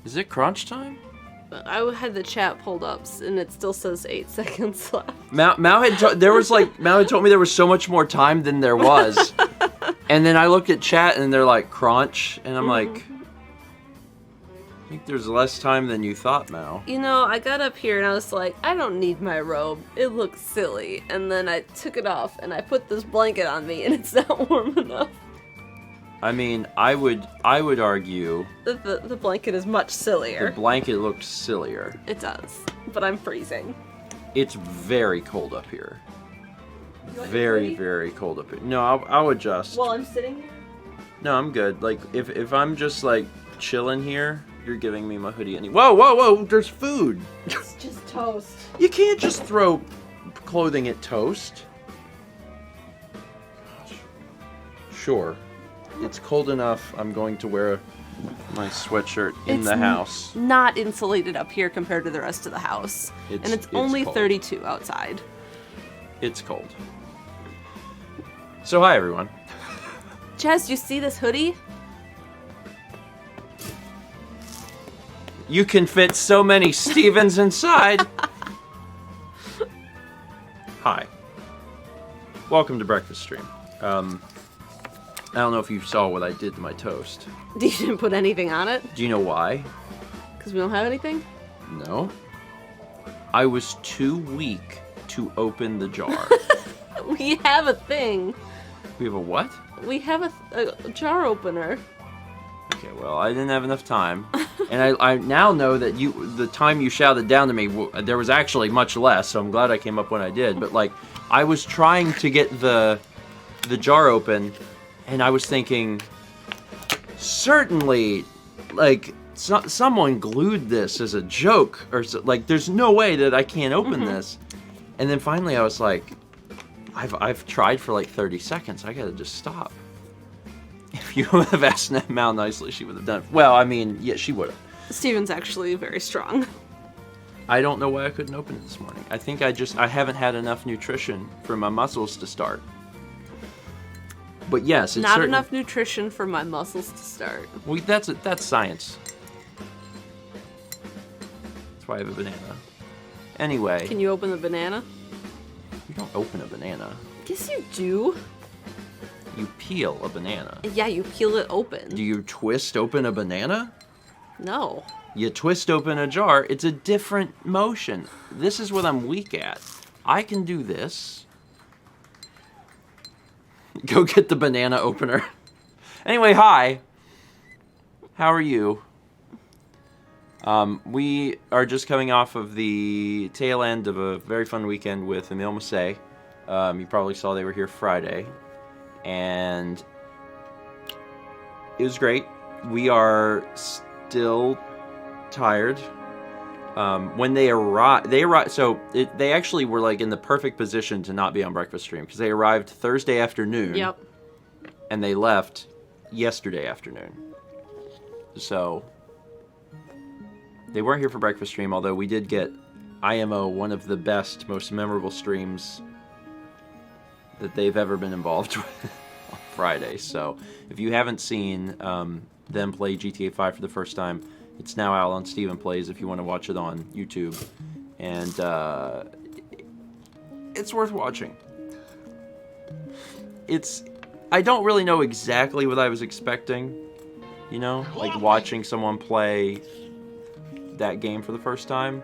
Is it crunch time? I had the chat pulled up, and it still says 8 seconds left. Mao had told me there was so much more time than there was, and then I looked at chat and they're like crunch, and I'm like, I think there's less time than you thought, Mao. You know, I got up here and I was like, I don't need my robe. It looks silly, and then I took it off and I put this blanket on me, and it's not warm enough. I mean, I would argue that the blanket is much sillier. The blanket looks sillier. It does, but I'm freezing. It's very cold up here. Very, very cold up here. No, I'll adjust. While I'm sitting here? No, I'm good. Like, if I'm just, like, chilling here, you're giving me my hoodie anyway. Whoa, there's food. It's just toast. You can't just throw clothing at toast. Sure. It's cold enough. I'm going to wear my sweatshirt in the house. Not insulated up here compared to the rest of the house. And it's only cold. 32 outside. It's cold. So hi everyone. Chaz, you see this hoodie? You can fit so many Stephens inside. Hi. Welcome to Breakfast Stream. I don't know if you saw what I did to my toast. You didn't put anything on it? Do you know why? Because we don't have anything? No. I was too weak to open the jar. We have a thing. We have a what? We have a jar opener. Okay, well, I didn't have enough time. And I now know that the time you shouted down to me, there was actually much less, so I'm glad I came up when I did. But, like, I was trying to get the jar open, and I was thinking, certainly, like, someone glued this as a joke, or like, there's no way that I can't open this. And then finally I was like, I've tried for like 30 seconds. I gotta just stop. If you would have asked Mal nicely, she would have done it. Well, I mean, yeah, she would have. Steven's actually very strong. I don't know why I couldn't open it this morning. I think I haven't had enough nutrition for my muscles to start. But yes, it's not enough nutrition for my muscles to start. Well, that's science. That's why I have a banana. Anyway. Can you open the banana? You don't open a banana. Yes, you do. You peel a banana. Yeah, you peel it open. Do you twist open a banana? No. You twist open a jar. It's a different motion. This is what I'm weak at. I can do this. Go get the banana opener. Anyway, hi. How are you? We are just coming off of the tail end of a very fun weekend with Emile Massé. You probably saw they were here Friday. And it was great. We are still tired. When they arrived, so they actually were like in the perfect position to not be on Breakfast Stream because they arrived Thursday afternoon. Yep. And they left yesterday afternoon. So they weren't here for Breakfast Stream, although we did get IMO, one of the best, most memorable streams that they've ever been involved with on Friday. So if you haven't seen them play GTA 5 for the first time, it's now out on Stephen Plays if you want to watch it on YouTube. And it's worth watching. I don't really know exactly what I was expecting, you know? Like watching someone play that game for the first time.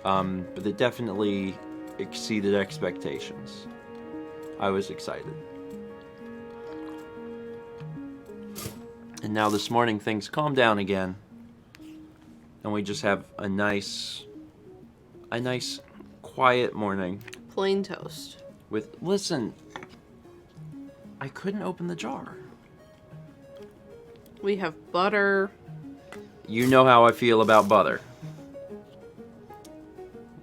But it definitely exceeded expectations. I was excited. And now this morning things calmed down again. And we just have a nice quiet morning. Plain toast. Listen, I couldn't open the jar. We have butter. You know how I feel about butter.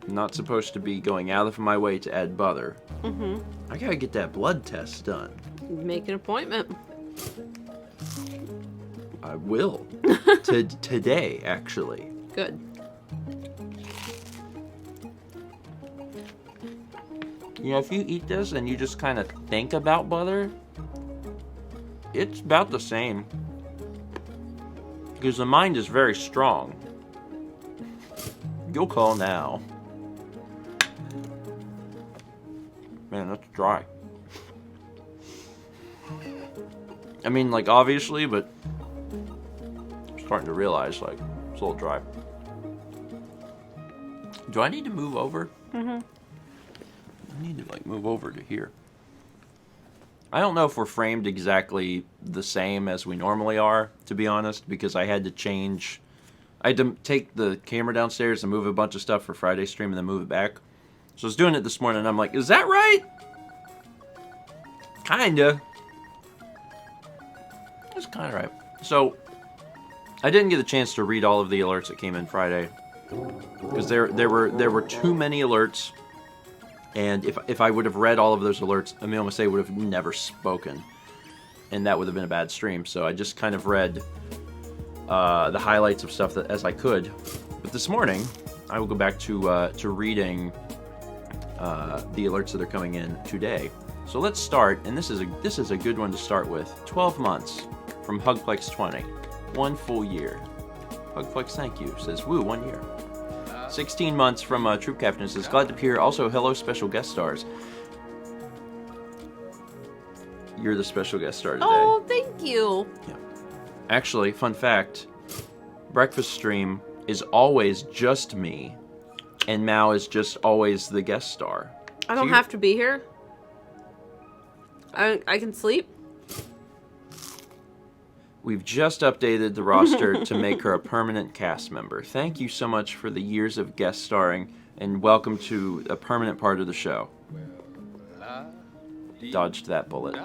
I'm not supposed to be going out of my way to add butter. Mm-hmm. I gotta get that blood test done. Make an appointment. I will. Today, actually. Good. You know, if you eat this and you just kind of think about butter, it's about the same. Because the mind is very strong. You'll call now. Man, that's dry. I mean, like, obviously, but I'm starting to realize, like, it's a little dry. Do I need to move over? I need to, like, move over to here. I don't know if we're framed exactly the same as we normally are, to be honest, because I had to change... I had to take the camera downstairs and move a bunch of stuff for Friday's stream and then move it back. So I was doing it this morning and I'm like, is that right? Kinda. That's kinda right. So, I didn't get a chance to read all of the alerts that came in Friday. Because there were too many alerts. And if I would have read all of those alerts, Emil Massé would have never spoken. And that would have been a bad stream. So I just kind of read the highlights of stuff that, as I could. But this morning, I will go back to reading the alerts that are coming in today. So let's start, and this is a good one to start with. 12 months from Hugplex20. 1 full year. Hugplex, thank you. Says, woo, 1 year. 16 months from Troop Captain. Says, glad to be here. Also, hello, special guest stars. You're the special guest star today. Oh, thank you. Yeah. Actually, fun fact, breakfast stream is always just me, and Mao is just always the guest star. I don't have to be here. I can sleep. We've just updated the roster to make her a permanent cast member. Thank you so much for the years of guest starring, and welcome to a permanent part of the show. Dodged that bullet.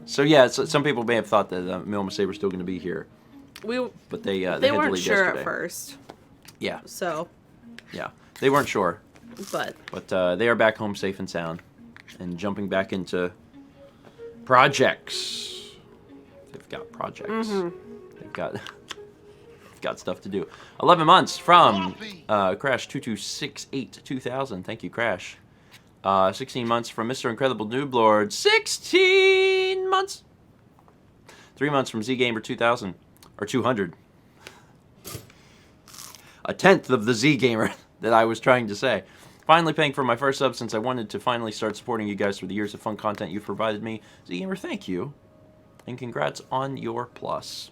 So yeah, some people may have thought that Emil Massé were still going to be here, but they had to weren't leave sure yesterday. at first. Yeah. So. Yeah, they weren't sure. But they are back home safe and sound, and jumping back into projects. They've got projects. They've got stuff to do. 11 months from Crash 2268-2000. Thank you, Crash. 16 months from Mr. Incredible Nooblord. 16 months. 3 months from ZGamer 2000 or 200. A tenth of the ZGamer that I was trying to say. Finally paying for my first sub since I wanted to finally start supporting you guys for the years of fun content you've provided me. ZGamer, thank you. And congrats on your plus.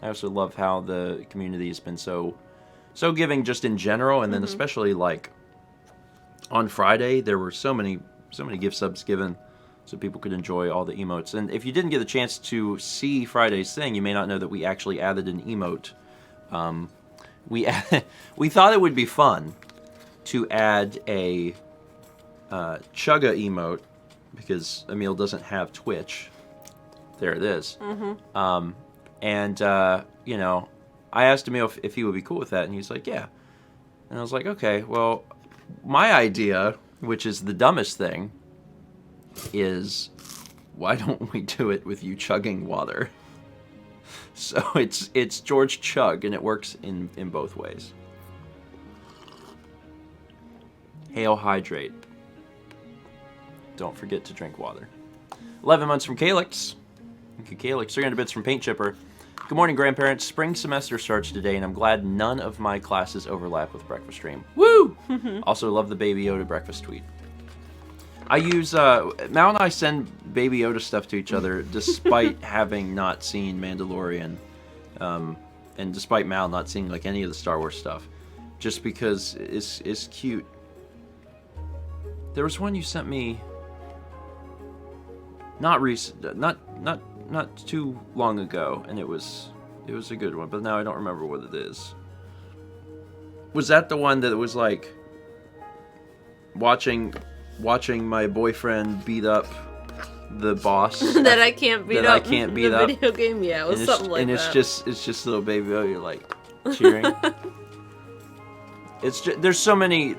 I also love how the community has been so giving just in general, and then especially like on Friday there were so many gift subs given so people could enjoy all the emotes. And if you didn't get a chance to see Friday's thing, you may not know that we actually added an emote. We thought it would be fun to add a Chugga emote because Emil doesn't have Twitch. There it is. And you know, I asked Emil if he would be cool with that, and he's like, yeah. And I was like, okay, well, my idea, which is the dumbest thing, is why don't we do it with you chugging water? So it's George Chug, and it works in both ways. Hail, hydrate. Don't forget to drink water. 11 months from Calyx. Thank you, Calyx. 300 bits from Paint Chipper. Good morning, grandparents. Spring semester starts today, and I'm glad none of my classes overlap with breakfast stream. Woo! Also, love the Baby Yoda breakfast tweet. I use, Mal and I send Baby Yoda stuff to each other, despite having not seen Mandalorian, and despite Mal not seeing, like, any of the Star Wars stuff, just because it's cute. There was one you sent me, not recent, not too long ago, and it was a good one, but now I don't remember what it is. Was that the one that was like watching my boyfriend beat up the boss that I can't beat up? The video game, yeah, it was something like that. And it's just little Baby Yoda, you're like cheering. It's just, there's so many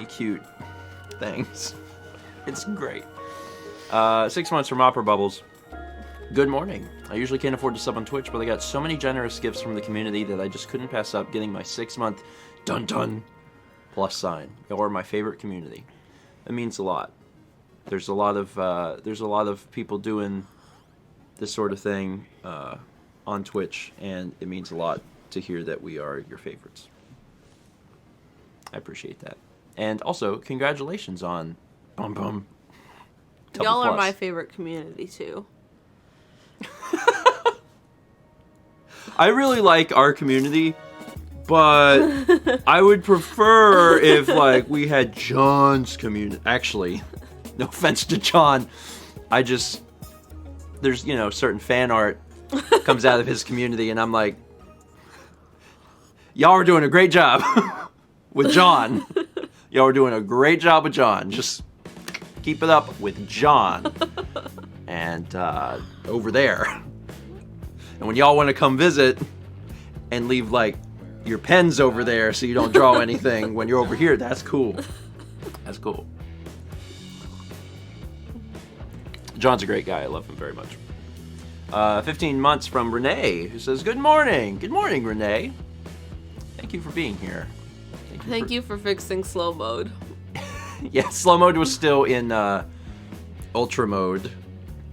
cute things. It's great. 6 months from Opera Bubbles. Good morning. I usually can't afford to sub on Twitch, but I got so many generous gifts from the community that I just couldn't pass up getting my 6-month dun-dun plus sign. You're my favorite community. It means a lot. There's a lot of people doing this sort of thing on Twitch, and it means a lot to hear that we are your favorites. I appreciate that. And also, congratulations on Bum. Y'all are my favorite community, too. I really like our community, but I would prefer if, like, we had John's community. Actually, no offense to John, there's, you know, certain fan art comes out of his community, and I'm like, y'all are doing a great job with John. Y'all are doing a great job with John. Just keep it up with John. And over there. And when y'all want to come visit and leave, like, your pens over there so you don't draw anything when you're over here, that's cool. That's cool. John's a great guy. I love him very much. 15 months from Renee, who says, good morning. Good morning, Renee. Thank you for being here. Thank you for fixing slow mode. Yeah, slow mode was still in ultra mode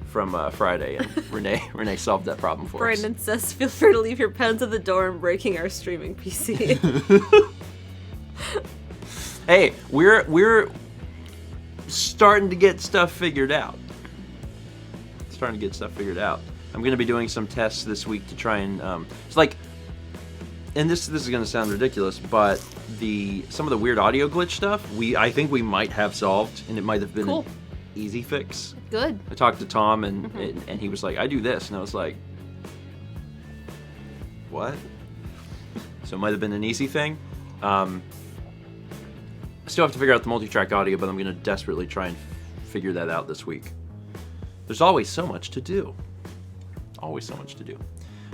from Friday, and Renee solved that problem for us. Brandon says, feel free to leave your pens at the door and breaking our streaming PC. Hey, we're starting to get stuff figured out. I'm going to be doing some tests this week to try and it's like, and this is going to sound ridiculous, but some of the weird audio glitch stuff I think we might have solved, and it might have been cool. an easy fix. Good. I talked to Tom, and he was like, I do this, and I was like, what? So it might have been an easy thing. I still have to figure out the multi-track audio, but I'm going to desperately try and figure that out this week. There's always so much to do.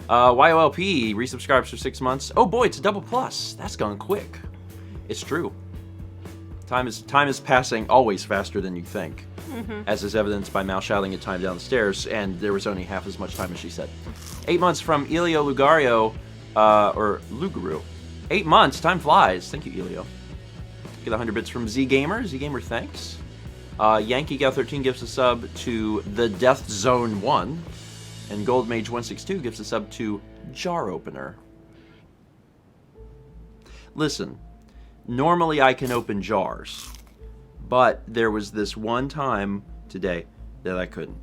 YOLP resubscribes for 6 months. Oh boy, it's a double plus. That's gone quick. It's true. Time is passing always faster than you think, as is evidenced by Mal shouting at time down the stairs, and there was only half as much time as she said. 8 months from Elio Lugario, or Lugaru. 8 months, time flies. Thank you, Elio. Get 100 bits from Z Gamer. Z Gamer, thanks. Yankee Gal 13 gives a sub to the Death Zone 1. And Gold Mage 162 gives a sub to Jar Opener. Listen, normally I can open jars, but there was this one time today that I couldn't.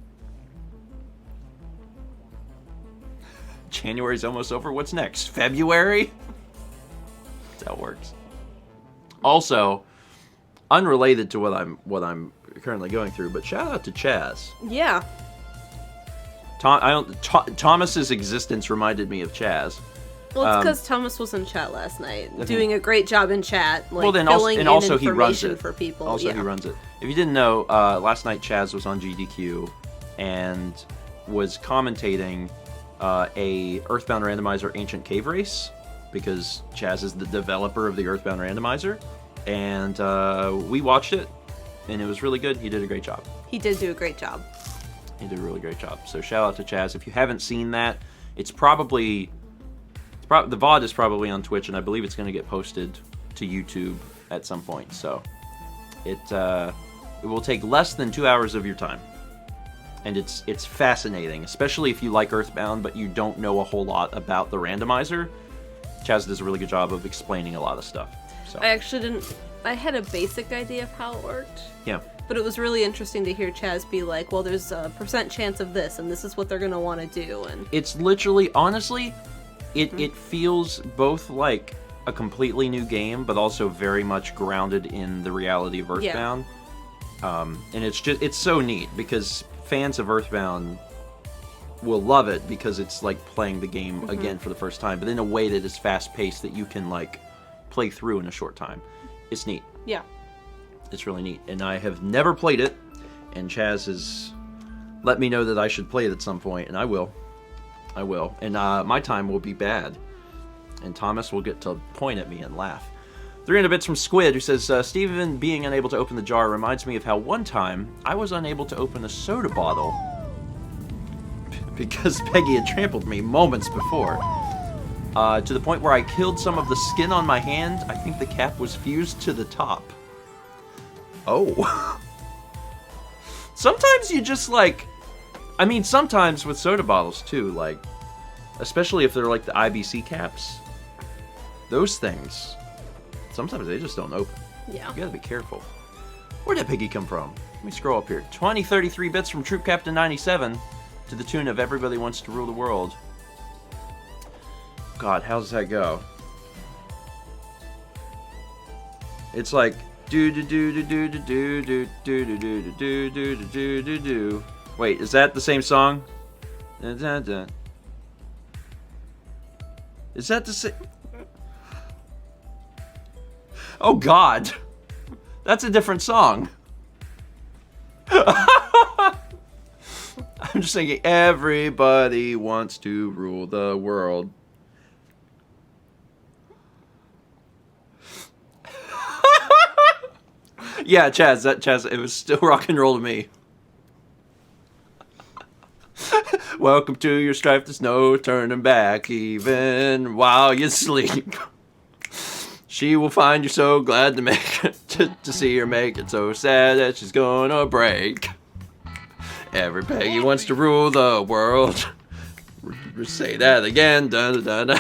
January's almost over. What's next? February? That's how it works. Also, unrelated to what I'm currently going through, but shout out to Chaz. Yeah. Thomas's existence reminded me of Chaz. Well, it's because Thomas was in chat last night, doing a great job in chat, like filling in he runs information it for people. Also, he runs it. If you didn't know, last night Chaz was on GDQ and was commentating a Earthbound Randomizer Ancient Cave Race, because Chaz is the developer of the Earthbound Randomizer, and we watched it, and it was really good. He did a great job. He did do a great job. He did a really great job. So shout out to Chaz. If you haven't seen that, the VOD is probably on Twitch, and I believe it's going to get posted to YouTube at some point. So it will take less than 2 hours of your time, and it's fascinating, especially if you like Earthbound but you don't know a whole lot about the randomizer. Chaz does a really good job of explaining a lot of stuff. So I actually didn't. I had a basic idea of how it worked. Yeah. But it was really interesting to hear Chaz be like, well, there's a % chance of this, and this is what they're going to want to do. And it's literally, honestly, it feels both like a completely new game, but also very much grounded in the reality of Earthbound. Yeah. And it's so neat, because fans of Earthbound will love it, because it's like playing the game again for the first time, but in a way that is fast-paced, that you can, like, play through in a short time. It's neat. Yeah. It's really neat, and I have never played it, and Chaz has let me know that I should play it at some point, and I will. And my time will be bad, and Thomas will get to point at me and laugh. 300 bits from Squid, who says, Stephen being unable to open the jar reminds me of how one time I was unable to open a soda bottle because Peggy had trampled me moments before. To the point where I killed some of the skin on my hand. I think the cap was fused to the top. Oh. Sometimes you just, like, I mean, sometimes with soda bottles too, like, especially if they're like the IBC caps, those things, sometimes they just don't open. Yeah. You gotta be careful. Where'd that piggy come from? Let me scroll up here. 2033 bits from Troop Captain 97 to the tune of Everybody Wants to Rule the World. God, how does that go? It's like do do do do do do do do do do do do do do do. Wait, is that the same song? Is that the same? Oh God, that's a different song. I'm just thinking, everybody wants to rule the world. Yeah, Chaz, it was still rock and roll to me. Welcome to your strife, there's no turning back, even while you sleep. She will find you so glad to make it, to see her make it so sad that she's gonna break. Every Peggy wants to rule the world. Say that again. Dun, dun, dun.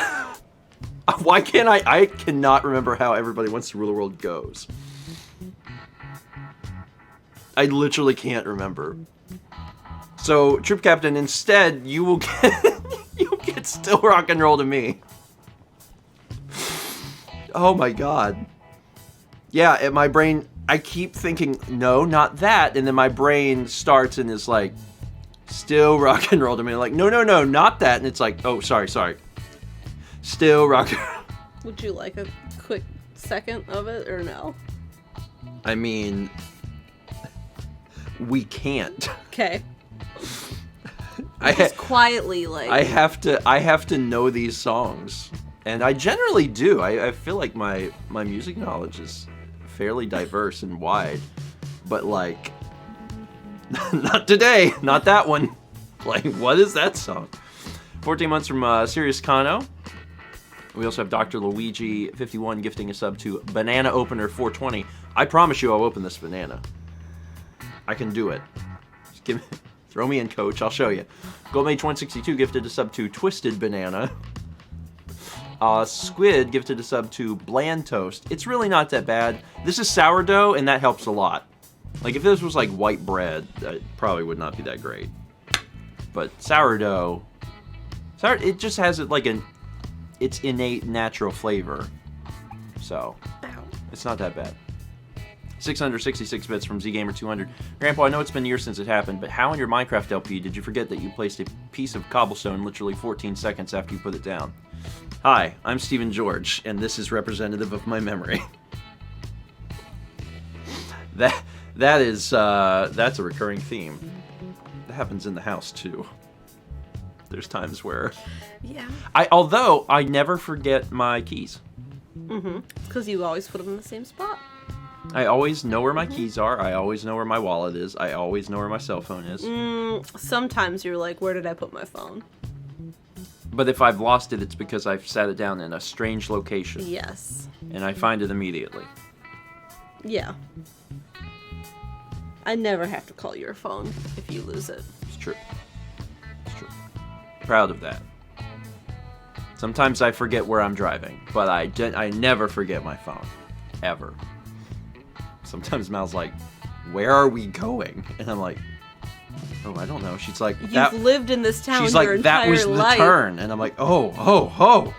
Why can't I cannot remember how Everybody Wants to Rule the World goes. I literally can't remember. So, Troop Captain, instead, you will get you get Still Rock and Roll to Me. Oh my God. Yeah, in my brain, I keep thinking, no, not that, and then my brain starts and is like, Still Rock and Roll to Me. Like, no, not that, and it's like, oh, sorry. Still Rock and Roll. Would you like a quick second of it, or no? I mean, we can't. Okay. Just quietly, like. I have to know these songs, and I generally do. I feel like my music knowledge is fairly diverse and wide, but like, not today, not that one. Like, what is that song? 14 months from Sirius Kano. We also have Dr. Luigi 51 gifting a sub to Banana Opener 420. I promise you, I'll open this banana. I can do it. Just throw me in, coach. I'll show you. Goldmage 162 gifted a sub to Twisted Banana. Squid gifted a sub to Bland Toast. It's really not that bad. This is sourdough, and that helps a lot. Like, if this was like white bread, it probably would not be that great. But sourdough, it just has like its innate natural flavor. So, it's not that bad. 666 bits from ZGamer200. Grandpa, I know it's been years since it happened, but how in your Minecraft LP did you forget that you placed a piece of cobblestone literally 14 seconds after you put it down? Hi, I'm Stephen George, and this is representative of my memory. That's a recurring theme. That happens in the house too. There's times where, yeah. Although I never forget my keys. Mm-hmm. Because you always put them in the same spot. I always know where my keys are. I always know where my wallet is. I always know where my cell phone is. Sometimes you're like, where did I put my phone? But if I've lost it, it's because I've sat it down in a strange location. Yes. And I find it immediately. Yeah. I never have to call your phone if you lose it. It's true. It's true. Proud of that. Sometimes I forget where I'm driving, but I never forget my phone. Ever. Sometimes Mal's like, where are we going? And I'm like, oh, I don't know. She's like, you've lived in this town your entire life. She's like, that was the turn. And I'm like, oh.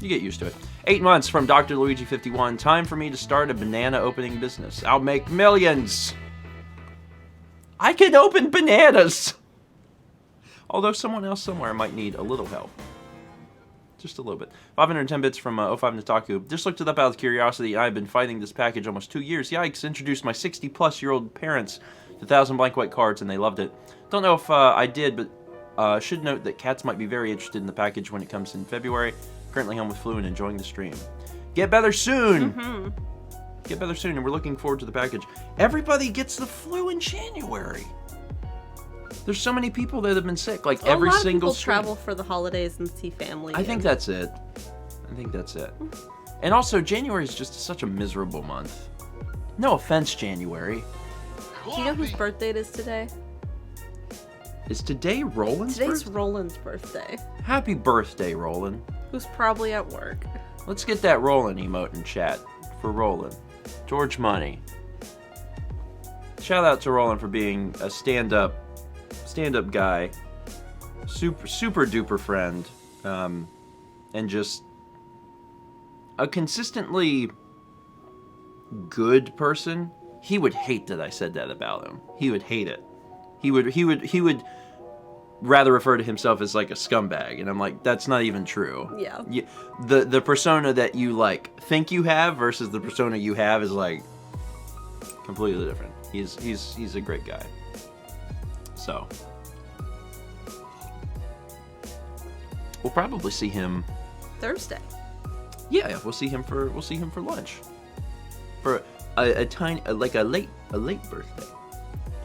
You get used to it. 8 months from Dr. Luigi 51. Time for me to start a banana opening business. I'll make millions. I can open bananas. Although someone else somewhere might need a little help. Just a little bit. 510 bits from 05 Nataku. Just looked it up out of curiosity. I've been fighting this package almost 2 years. Yikes. Introduced my 60-plus-year-old parents to 1,000 blank white cards, and they loved it. Don't know if I did, but should note that cats might be very interested in the package when it comes in February. Currently home with flu and enjoying the stream. Get better soon! Mm-hmm. Get better soon, and we're looking forward to the package. Everybody gets the flu in January. There's so many people that have been sick, like every single stream. A lot of people travel for the holidays and see family. I think that's it. And also, January is just such a miserable month. No offense, January. Do you know whose birthday it is today? Is today Roland's Today's birthday? Roland's birthday. Happy birthday, Roland. Who's probably at work. Let's get that Roland emote in chat for Roland. George Money. Shout out to Roland for being a stand-up guy. Super duper friend. And just a consistently good person. He would hate that I said that about him. He would hate it. He would rather refer to himself as like a scumbag, and I'm like, that's not even true. Yeah. The persona that you like think you have versus the persona you have is like completely different. He's a great guy. So we'll probably see him Thursday. Yeah, we'll see him for lunch. For a late birthday.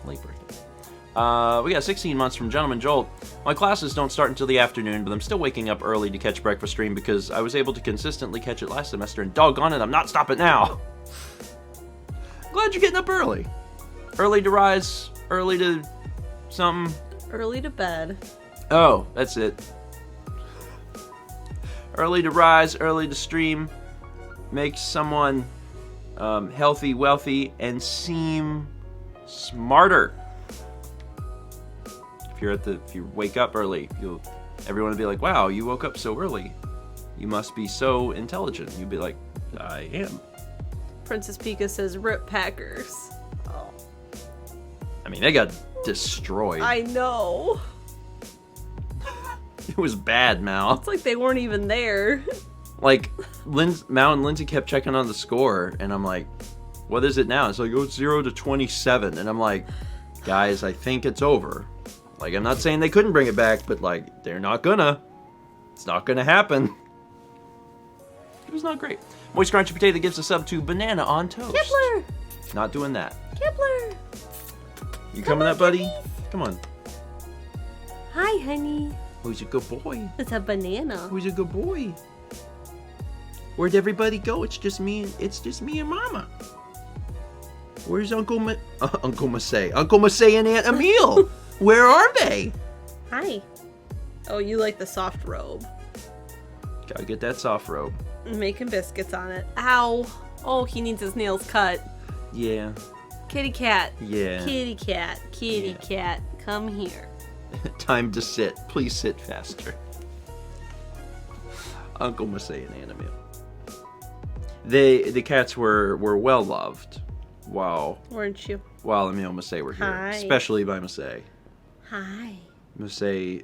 Late birthday. We got 16 months from Gentleman Jolt. My classes don't start until the afternoon, but I'm still waking up early to catch breakfast stream because I was able to consistently catch it last semester, and doggone it, I'm not stopping now. Glad you're getting up early. Early to rise, early to something. Early to bed. Oh, that's it. Early to rise, early to stream, makes someone healthy, wealthy, and seem smarter. If you wake up early, everyone will be like, "Wow, you woke up so early. You must be so intelligent." You'd be like, "I am." Princess Pika says, "Rip Packers." Oh. I mean, they got destroyed. I know. It was bad, Mal. It's like they weren't even there. Like, Mal and Lindsay kept checking on the score, and I'm like, "What is it now?" It's like, "Oh, it's 0-27," and I'm like, "Guys, I think it's over." Like, I'm not saying they couldn't bring it back, but like, they're not gonna. It's not gonna happen. It was not great. Moist Crunchy Potato gives a sub to Banana on Toast. Kepler! Not doing that. Kepler! You coming up, buddy? Come on. Hi, honey. Who's a good boy? It's a banana. Who's a good boy? Where'd everybody go? It's just me and Mama. Where's Uncle Massey? Uncle Massey and Aunt Emile? Where are they? Hi. Oh, you like the soft robe. Gotta get that soft robe. Making biscuits on it. Ow. Oh, he needs his nails cut. Yeah. Kitty cat. Yeah. Kitty cat. Kitty Yeah. cat. Come here. Time to sit. Please sit faster. Uncle Massey and Aunt Emile. The cats were well loved while Weren't you? Emile and Massey were here. Hi. Especially by Massey. Hi. Massey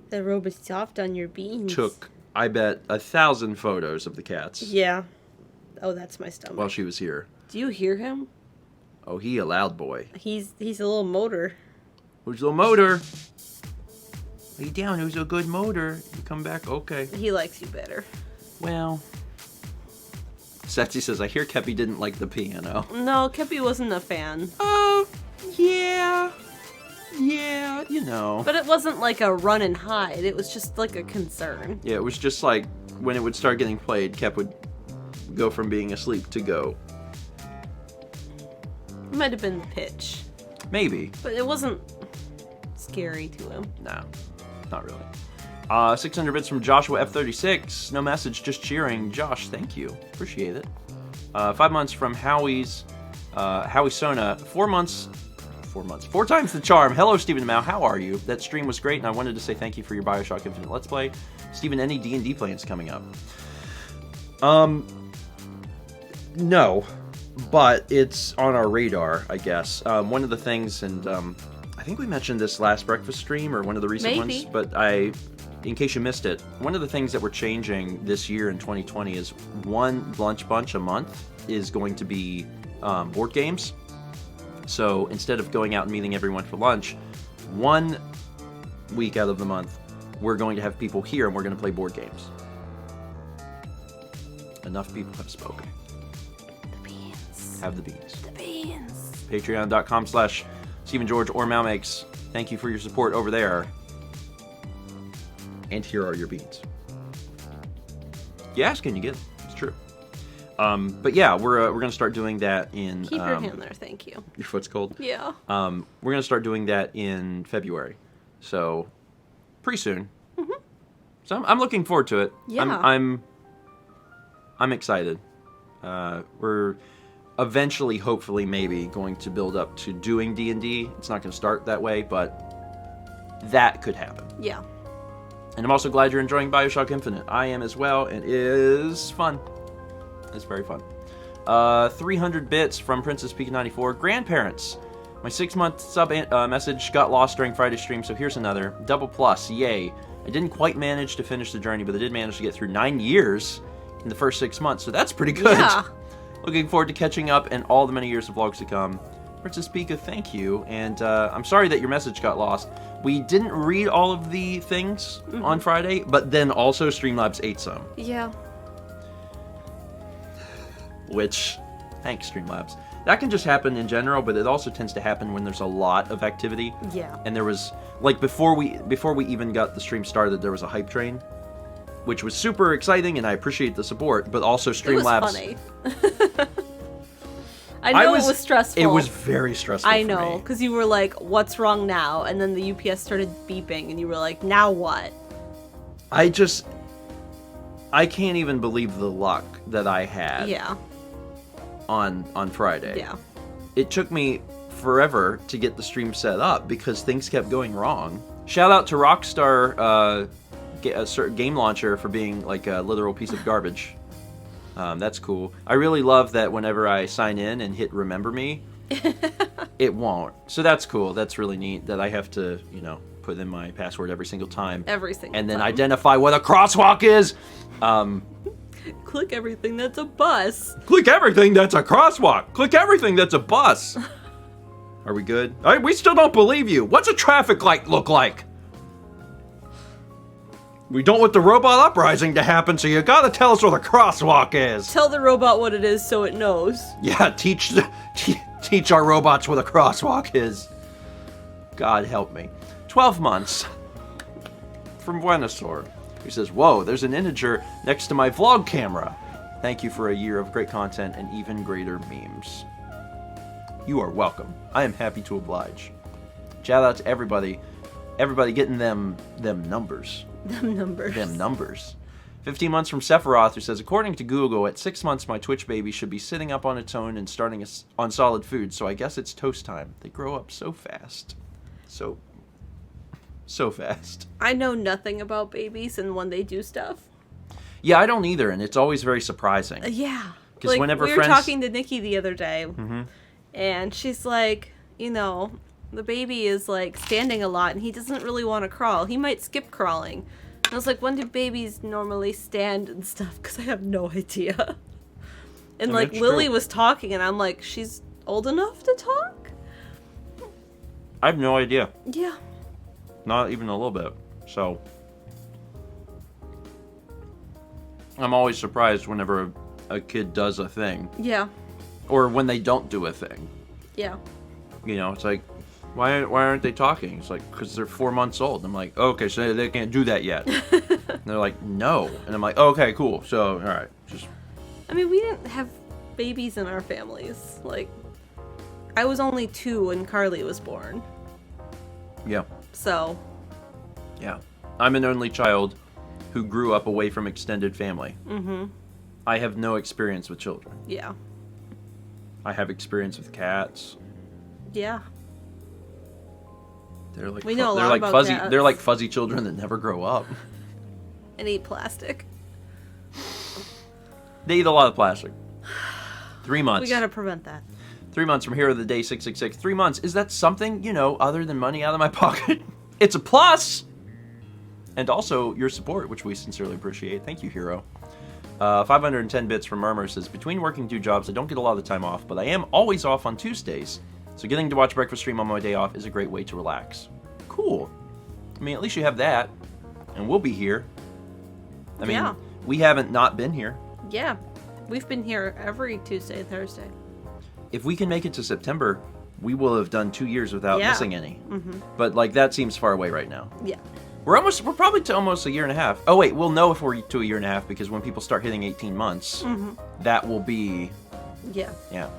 The robe is soft on your beans. took, I bet, 1,000 photos of the cats Yeah. Oh, that's my stomach. while she was here. Do you hear him? Oh, he a loud boy. He's a little motor. Who's the motor? Lay down, who's a good motor? You come back, okay. He likes you better. Well. Setsy says, I hear Kepi didn't like the piano. No, Kepi wasn't a fan. Yeah. Yeah, you know. But it wasn't like a run and hide. It was just like a concern. Yeah, it was just like when it would start getting played, Kep would go from being asleep to go. It might have been the pitch. Maybe. But it wasn't scary to him. No, not really. 600 bits from Joshua F36. No message, just cheering. Josh, thank you. Appreciate it. 5 months from Howie Sona. 4 months. 4 times the charm. Hello, Stephen Mao. How are you? That stream was great, and I wanted to say thank you for your Bioshock Infinite Let's Play. Stephen, any D&D plans coming up? No, but it's on our radar, I guess. One of the things, and I think we mentioned this last breakfast stream or one of the recent ones, but in case you missed it, one of the things that we're changing this year in 2020 is one lunch bunch a month is going to be board games. So instead of going out and meeting everyone for lunch, 1 week out of the month, we're going to have people here and we're going to play board games. Enough people have spoken. The beans. Have the beans. The beans. Patreon.com/Stephen George or Malmakes. Thank you for your support over there. And here are your beans. You ask and you get. It's true. But yeah, we're gonna start doing that in. Keep your hand there, thank you. Your foot's cold. Yeah. We're gonna start doing that in February. So, pretty soon. So I'm looking forward to it. Yeah. I'm excited. We're eventually, hopefully, maybe going to build up to doing D&D. It's not going to start that way, but that could happen. Yeah. And I'm also glad you're enjoying Bioshock Infinite. I am as well. It is fun. It's very fun. 300 bits from Princess Pika 94. Grandparents. My 6-month sub message got lost during Friday's stream, so here's another. Double plus. Yay. I didn't quite manage to finish the journey, but I did manage to get through 9 years in the first 6 months, so that's pretty good. Yeah. Looking forward to catching up and all the many years of vlogs to come. Princess Pika, thank you, and I'm sorry that your message got lost. We didn't read all of the things on Friday, but then also Streamlabs ate some. Yeah. Which, thanks Streamlabs. That can just happen in general, but it also tends to happen when there's a lot of activity. Yeah. And there was, like, before we even got the stream started, there was a hype train, which was super exciting, and I appreciate the support, but also Streamlabs... It was funny. I know it was stressful. It was very stressful I know, because you were like, what's wrong now? And then the UPS started beeping, and you were like, now what? I can't even believe the luck that I had. Yeah. On Friday. Yeah. It took me forever to get the stream set up because things kept going wrong. Shout out to Rockstar Game Launcher for being like a literal piece of garbage. That's cool. I really love that whenever I sign in and hit remember me, it won't. So that's cool. That's really neat that I have to, put in my password every single time. And then identify what a crosswalk is. Click everything that's a bus. Click everything that's a crosswalk. Click everything that's a bus. Are we good? We still don't believe you. What's a traffic light look like? We don't want the robot uprising to happen, so you gotta tell us what a crosswalk is. Tell the robot what it is so it knows. Yeah, teach our robots what a crosswalk is. God help me. 12 months. From Buenosaur. He says, whoa, there's an integer next to my vlog camera. Thank you for a year of great content and even greater memes. You are welcome. I am happy to oblige. Shout out to everybody getting them numbers. Them numbers. 15 months from Sephiroth, who says, according to Google, at 6 months my Twitch baby should be sitting up on its own and starting on solid food, so I guess it's toast time. They grow up so fast. So fast. I know nothing about babies and when they do stuff. Yeah, I don't either, and it's always very surprising. Yeah. Because whenever we were talking to Nikki the other day, and she's like, the baby is like standing a lot and he doesn't really want to crawl. He might skip crawling. And I was like, when do babies normally stand and stuff? Because I have no idea. And like Lily was talking and I'm like, she's old enough to talk? I have no idea. Yeah. Not even a little bit. So I'm always surprised whenever a kid does a thing. Yeah. Or when they don't do a thing. Yeah. It's like, why aren't they talking? It's like, because they're 4 months old. I'm like, okay, so they can't do that yet. And they're like, no. And I'm like, okay, cool. So, all right. I mean, we didn't have babies in our families. Like, I was only 2 when Carly was born. Yeah. So. Yeah. I'm an only child who grew up away from extended family. Mm-hmm. I have no experience with children. Yeah. I have experience with cats. Yeah. They're like we know a they're lot like about fuzzy. cats. They're like fuzzy children that never grow up. And eat plastic. They eat a lot of plastic. 3 months. We gotta prevent that. 3 months from Hero of the Day 666. 3 months. Is that something, other than money out of my pocket? It's a plus! And also your support, which we sincerely appreciate. Thank you, Hero. 510 bits from Murmur says, between working 2 jobs, I don't get a lot of time off, but I am always off on Tuesdays. So getting to watch breakfast stream on my day off is a great way to relax. Cool. I mean, at least you have that. And we'll be here. I mean, we haven't not been here. Yeah. We've been here every Tuesday and Thursday. If we can make it to September, we will have done 2 years without missing any. Mm-hmm. But, that seems far away right now. Yeah. We're probably to almost a year and a half. Oh, wait, we'll know if we're to a year and a half because when people start hitting 18 months, that will be... Yeah. Yeah.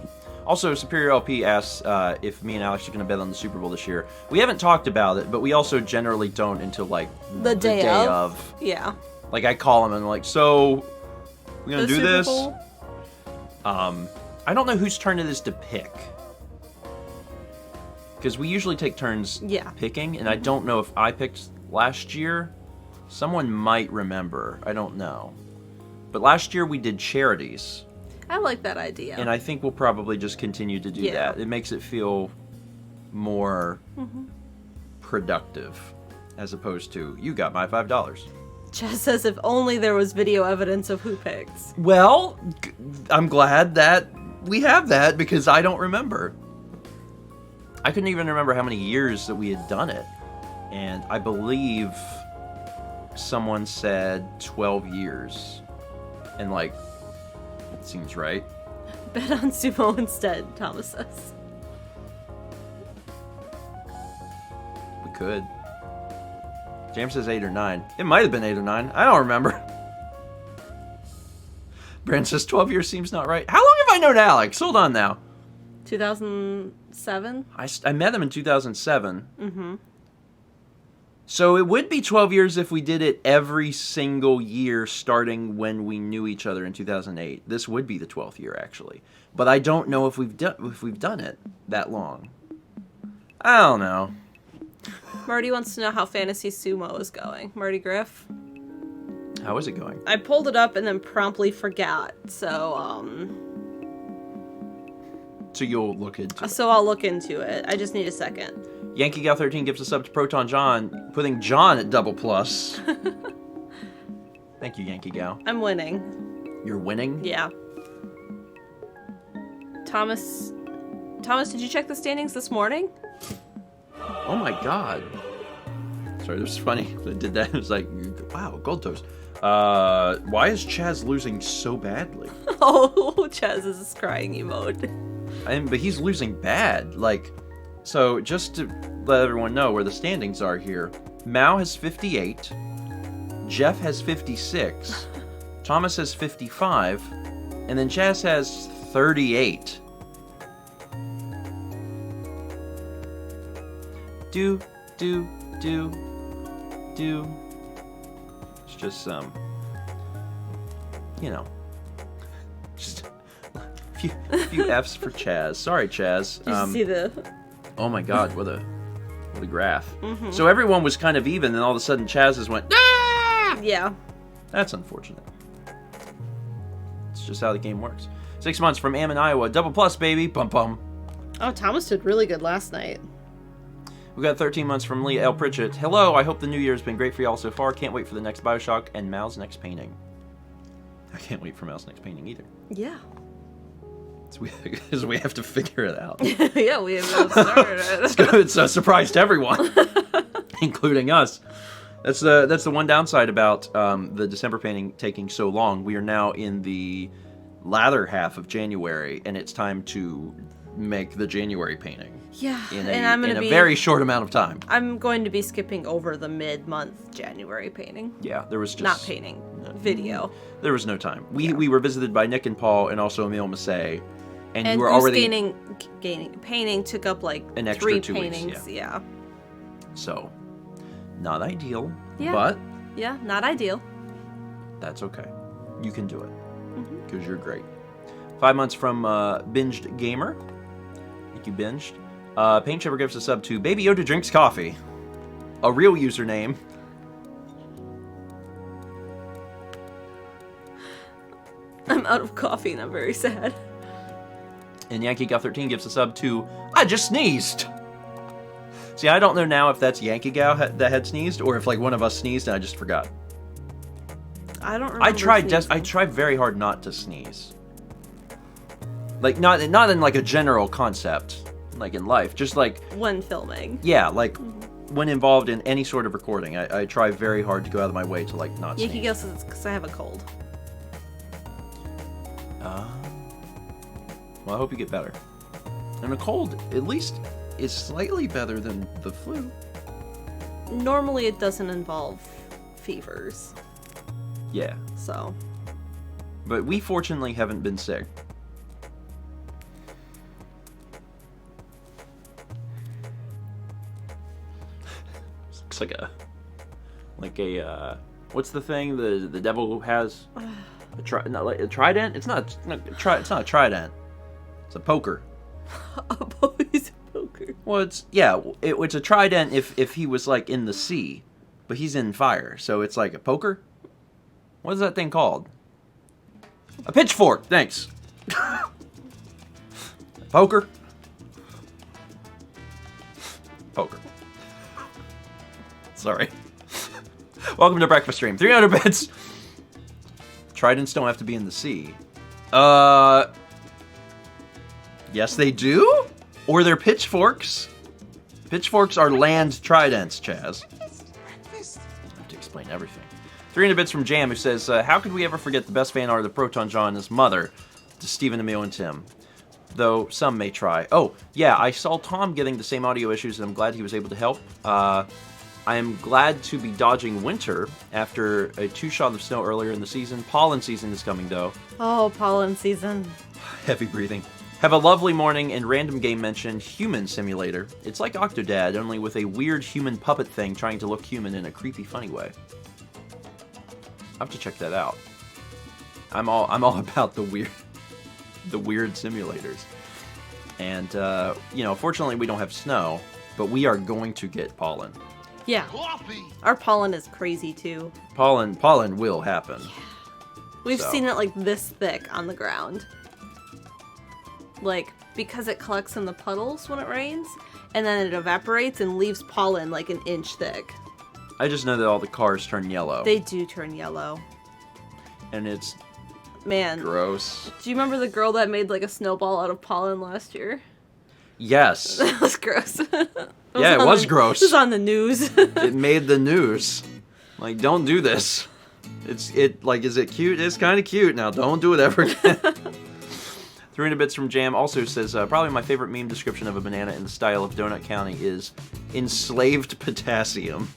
Also, Superior LP asks if me and Alex are going to bet on the Super Bowl this year. We haven't talked about it, but we also generally don't until, like, the day of. Yeah. Like, I call him and I'm like, so, we going to do Super this? Bowl? I don't know whose turn it is to pick. Because we usually take turns picking, and I don't know if I picked last year. Someone might remember. I don't know. But last year we did charities. I like that idea. And I think we'll probably just continue to do that. It makes it feel more productive, as opposed to, you got my $5. Chaz says if only there was video evidence of who picked. Well, I'm glad that we have that, because I don't remember. I couldn't even remember how many years that we had done it. And I believe someone said 12 years. And, like, it seems right. Bet on sumo instead, Thomas says. We could. James says 8 or 9. It might have been 8 or 9. I don't remember. Brand says 12 years seems not right. How long have I known Alex? Hold on now. 2007? I met him in 2007. Mm-hmm. So it would be 12 years if we did it every single year starting when we knew each other in 2008. This would be the 12th year, actually. But I don't know if we've done it that long. I don't know. Marty wants to know how Fantasy Sumo is going. Marty Griff? How is it going? I pulled it up and then promptly forgot. So you'll look into it. So I'll look into it. I just need a second. Yankee Gal 13 gives a sub to Proton John, putting John at double plus. Thank you, Yankee Gal. I'm winning. You're winning? Yeah. Thomas, did you check the standings this morning? Oh my god. Sorry, this was funny. I did that. It was like, wow, gold toast. Why is Chaz losing so badly? Oh, Chaz is crying emote. But he's losing bad. Like, so just to let everyone know where the standings are here. Mao has 58. Jeff has 56. Thomas has 55. And then Chaz has 38. Do. It's just, you know, just a few F's for Chaz. Sorry, Chaz. Did you see the... Oh my god, what a graph. Mm-hmm. So everyone was kind of even, and all of a sudden Chaz just went, ah! Yeah. That's unfortunate. It's just how the game works. 6 months from Ammon, Iowa. Double plus, baby. Bum bum. Oh, Thomas did really good last night. We got 13 months from Leah L. Pritchett. Hello, I hope the new year has been great for y'all so far. Can't wait for the next Bioshock and Mal's next painting. I can't wait for Mal's next painting either. Yeah. Because we have to figure it out. Yeah, we have started it. It's good. It's a surprise to everyone, including us. That's the one downside about the December painting taking so long. We are now in the latter half of January, and it's time to make the January painting. Yeah, in a very short amount of time. I'm going to be skipping over the mid-month January painting. Yeah, there was just... Not painting, video. There was no time. We were visited by Nick and Paul and also Emile Massey, and you were Goose already... painting took up like an extra 3 2 paintings. weeks, Yeah. So, not ideal, yeah. but... Yeah, not ideal. That's okay. You can do it, because you're great. 5 months from Binged Gamer. Thank you, Binged. Paint Chipper gives a sub to Baby Yoda Drinks Coffee. A real username. I'm out of coffee and I'm very sad. And Yankee Gal 13 gives a sub to I just sneezed. See, I don't know now if that's Yankee Gal that had sneezed or if like one of us sneezed and I just forgot. I don't remember. I tried very hard not to sneeze. Like not in like a general concept. Like in life, just like when filming. Yeah, like when involved in any sort of recording, I try very hard to go out of my way to like not sneeze. Yankee Gal says it's because I have a cold. Well, I hope you get better. And a cold, at least, is slightly better than the flu. Normally, it doesn't involve fevers. Yeah. So. But we fortunately haven't been sick. Looks like a what's the thing the devil has? Not like a trident? It's not a trident. It's a poker. He's a poker. Well, it's a trident if he was like in the sea, but he's in fire, so it's like a poker. What is that thing called? A pitchfork. Thanks. Poker. Poker. Sorry. Welcome to Breakfast Stream. 300 bits. Tridents don't have to be in the sea. Yes, they do? Or they're pitchforks. Pitchforks are land tridents, Chaz. I have to explain everything. 300 bits from Jam, who says, how could we ever forget the best fan art of the Proton John and his mother, to Stephen, Emil, and Tim? Though some may try. Oh, yeah, I saw Tom getting the same audio issues, and I'm glad he was able to help. I am glad to be dodging winter after a 2-shot of snow earlier in the season. Pollen season is coming, though. Oh, pollen season. Heavy breathing. Have a lovely morning, and random game mentioned Human Simulator. It's like Octodad, only with a weird human puppet thing trying to look human in a creepy, funny way. I have to check that out. I'm all about the weird simulators. And fortunately we don't have snow, but we are going to get pollen. Yeah. Our pollen is crazy too. Pollen will happen. Yeah. We've seen it like this thick on the ground. Like, because it collects in the puddles when it rains, and then it evaporates and leaves pollen like an inch thick. I just know that all the cars turn yellow. They do turn yellow. And it's... Man. Gross. Do you remember the girl that made like a snowball out of pollen last year? Yes. That was gross. It was gross. It was on the news. It made the news. Like, don't do this. Is it cute? It's kind of cute. Now, don't do it ever again. 300 bits from Jam also says, probably my favorite meme description of a banana in the style of Donut County is enslaved potassium.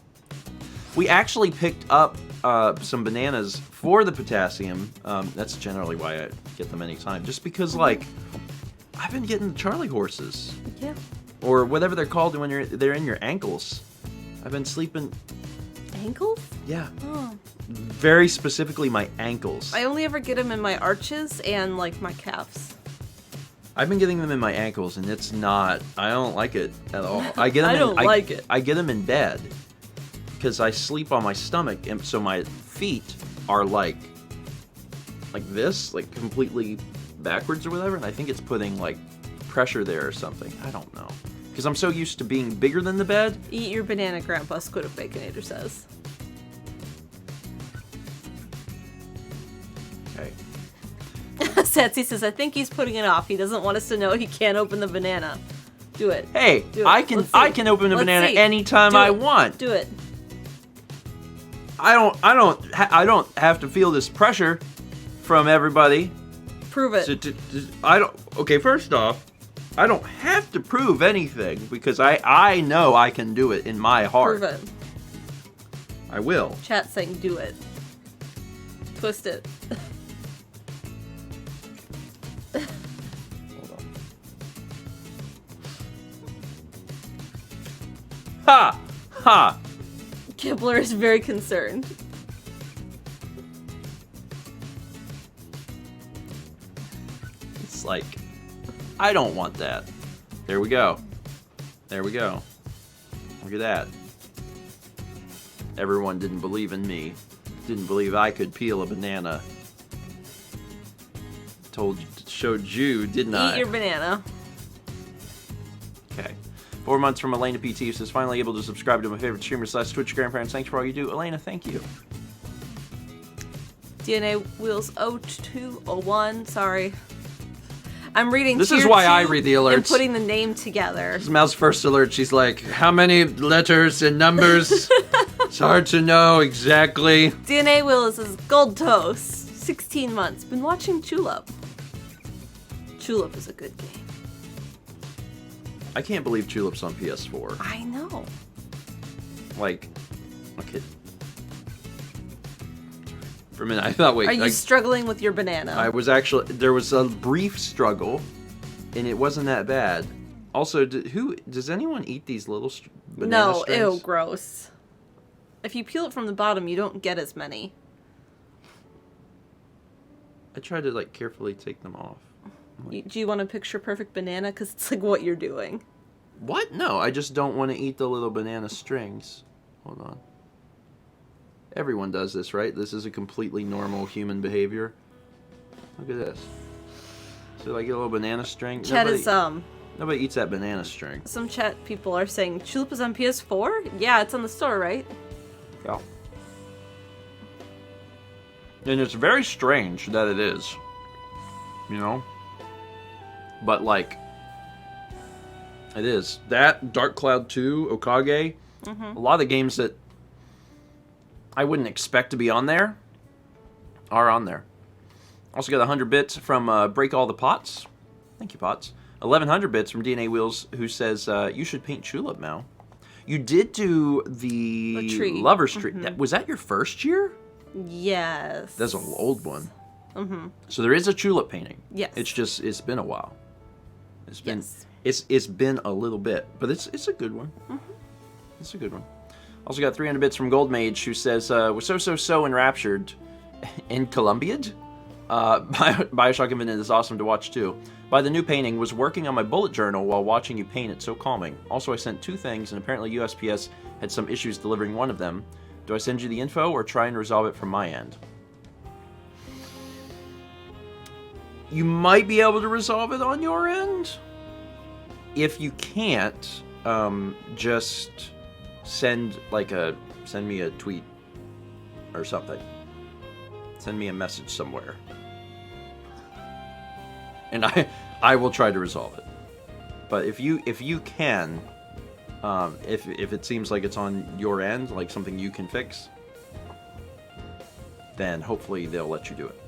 We actually picked up some bananas for the potassium. That's generally why I get them anytime. Just because, like, I've been getting the Charlie horses. Yeah. Or whatever they're called when they're in your ankles. I've been sleeping... Ankles? Yeah. Oh. Very specifically my ankles. I only ever get them in my arches and, like, my calves. I've been getting them in my ankles, and it's not... I don't like it at all. I get them I don't like it. I get them in bed. Because I sleep on my stomach, and so my feet are like this, like completely backwards or whatever, and I think it's putting like pressure there or something. I don't know. Because I'm so used to being bigger than the bed. Eat your banana, Grandpa, Squid of Baconator says. Okay. Satsy says, I think he's putting it off. He doesn't want us to know he can't open the banana. Do it. Hey, Do it. I can open a banana anytime I want. Do it. I don't have to feel this pressure from everybody. Prove it. Okay, first off, I don't have to prove anything because I know I can do it in my heart. Prove it. I will. Chat saying do it. Twist it. Hold on. Ha! Ha! Kibler is very concerned. It's like, I don't want that. There we go. There we go. Look at that. Everyone didn't believe in me. Didn't believe I could peel a banana. Showed you, didn't I? Eat your banana. Okay. 4 months from Elena PT, who says, finally able to subscribe to my favorite streamer / Twitch grandparents. Thanks for all you do. Elena, thank you. DNA Wheels 0201, sorry. I'm reading This is why I read the alerts. And putting the name together. This is Mal's first alert. She's like, how many letters and numbers? It's hard to know exactly. DNA Wheels is Gold Toast, 16 months. Been watching Tulip. Tulip is a good game. I can't believe Tulip's on PS4. I know. Like, okay. For a minute, I thought, wait. Are you struggling with your banana? I was actually, there was a brief struggle, and it wasn't that bad. Also, does anyone eat these little banana strings? Ew, gross. If you peel it from the bottom, you don't get as many. I try to, like, carefully take them off. Do you want a picture perfect banana? Because it's like what you're doing. What? No, I just don't want to eat the little banana strings. Hold on. Everyone does this, right? This is a completely normal human behavior. Look at this. So I get a little banana string. Chat Nobody eats that banana string. Some chat people are saying Julep is on PS4? Yeah, it's on the store, right? Yeah. And it's very strange that it is. You know? But, like, it is. That, Dark Cloud 2, Okage, a lot of the games that I wouldn't expect to be on there are on there. Also got 100 bits from Break All the Pots. Thank you, Pots. 1,100 bits from DNA Wheels, who says, you should paint Julep, Mal. You did do the tree. Lover's Tree. Was that your first year? Yes. That's an old one. So there is a Julep painting. Yes. It's been a while. It's been a little bit, but it's a good one. It's a good one. Also got 300 bits from Gold Mage, who says, was so enraptured in Colombia. Bioshock Infinite is awesome to watch too. By the new painting, was working on my bullet journal while watching you paint it, so calming. Also, I sent 2 things, and apparently USPS had some issues delivering one of them. Do I send you the info or try and resolve it from my end? You might be able to resolve it on your end. If you can't, just send me a tweet or something. Send me a message somewhere. And I will try to resolve it. But if you can, if it seems like it's on your end, like something you can fix, then hopefully they'll let you do it.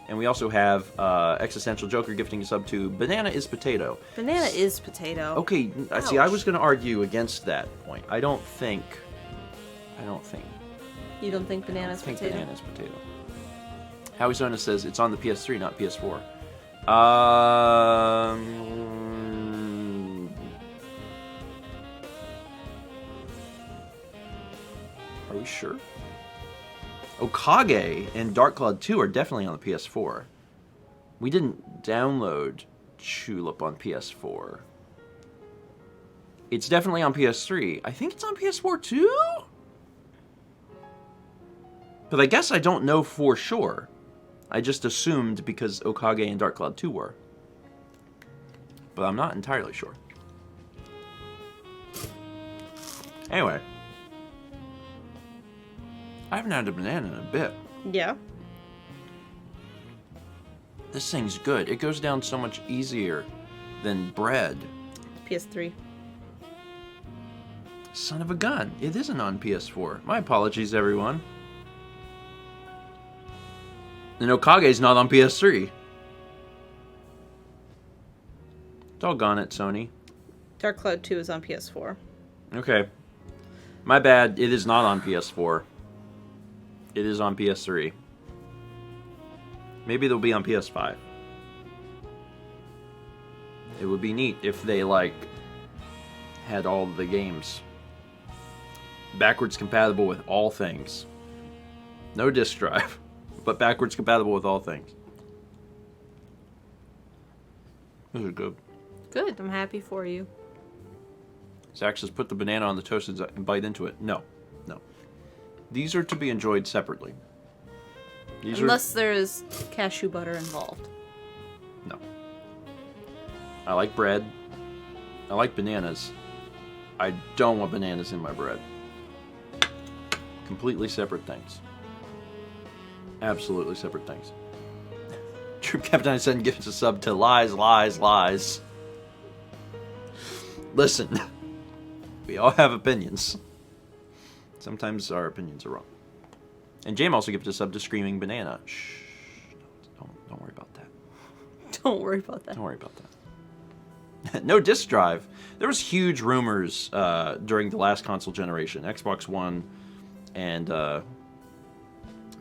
And we also have Existential Joker gifting a sub to Banana is Potato. Banana is potato. Okay, Ouch. see, I was going to argue against that point. I don't think. You don't think banana's potato? Banana's potato. Howie Zona says it's on the PS3, not PS4. Are we sure? Okage and Dark Cloud 2 are definitely on the PS4. We didn't download Julep on PS4. It's definitely on PS3. I think it's on PS4 too? But I guess I don't know for sure. I just assumed because Okage and Dark Cloud 2 were. But I'm not entirely sure. Anyway. I haven't had a banana in a bit. Yeah. This thing's good. It goes down so much easier than bread. PS3. Son of a gun. It isn't on PS4. My apologies, everyone. And Okage's not on PS3. Doggone it, Sony. Dark Cloud 2 is on PS4. Okay. My bad. It is not on PS4. It is on PS3. Maybe they'll be on PS5. It would be neat if they, like, had all the games. Backwards compatible with all things. No disk drive, but backwards compatible with all things. Those are good. Good. I'm happy for you. Zach says put the banana on the toast and bite into it. No. These are to be enjoyed separately. Unless there's cashew butter involved. No. I like bread. I like bananas. I don't want bananas in my bread. Completely separate things. Absolutely separate things. Troop Captain I said gives a sub to lies. Listen. We all have opinions. Sometimes our opinions are wrong. And James also gives a sub to Screaming Banana. Shh. Don't worry about that. Don't worry about that. Don't worry about that. No disk drive. There was huge rumors during the last console generation, Xbox One and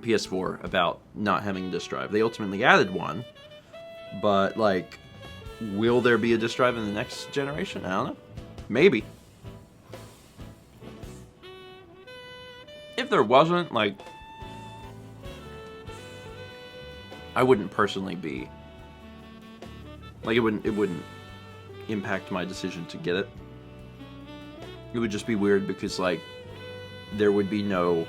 PS4, about not having a disk drive. They ultimately added one, but, like, will there be a disk drive in the next generation? I don't know. Maybe. if there wasn't, like, I wouldn't personally be, like, it wouldn't impact my decision to get it. It would just be weird because, like, there would be no,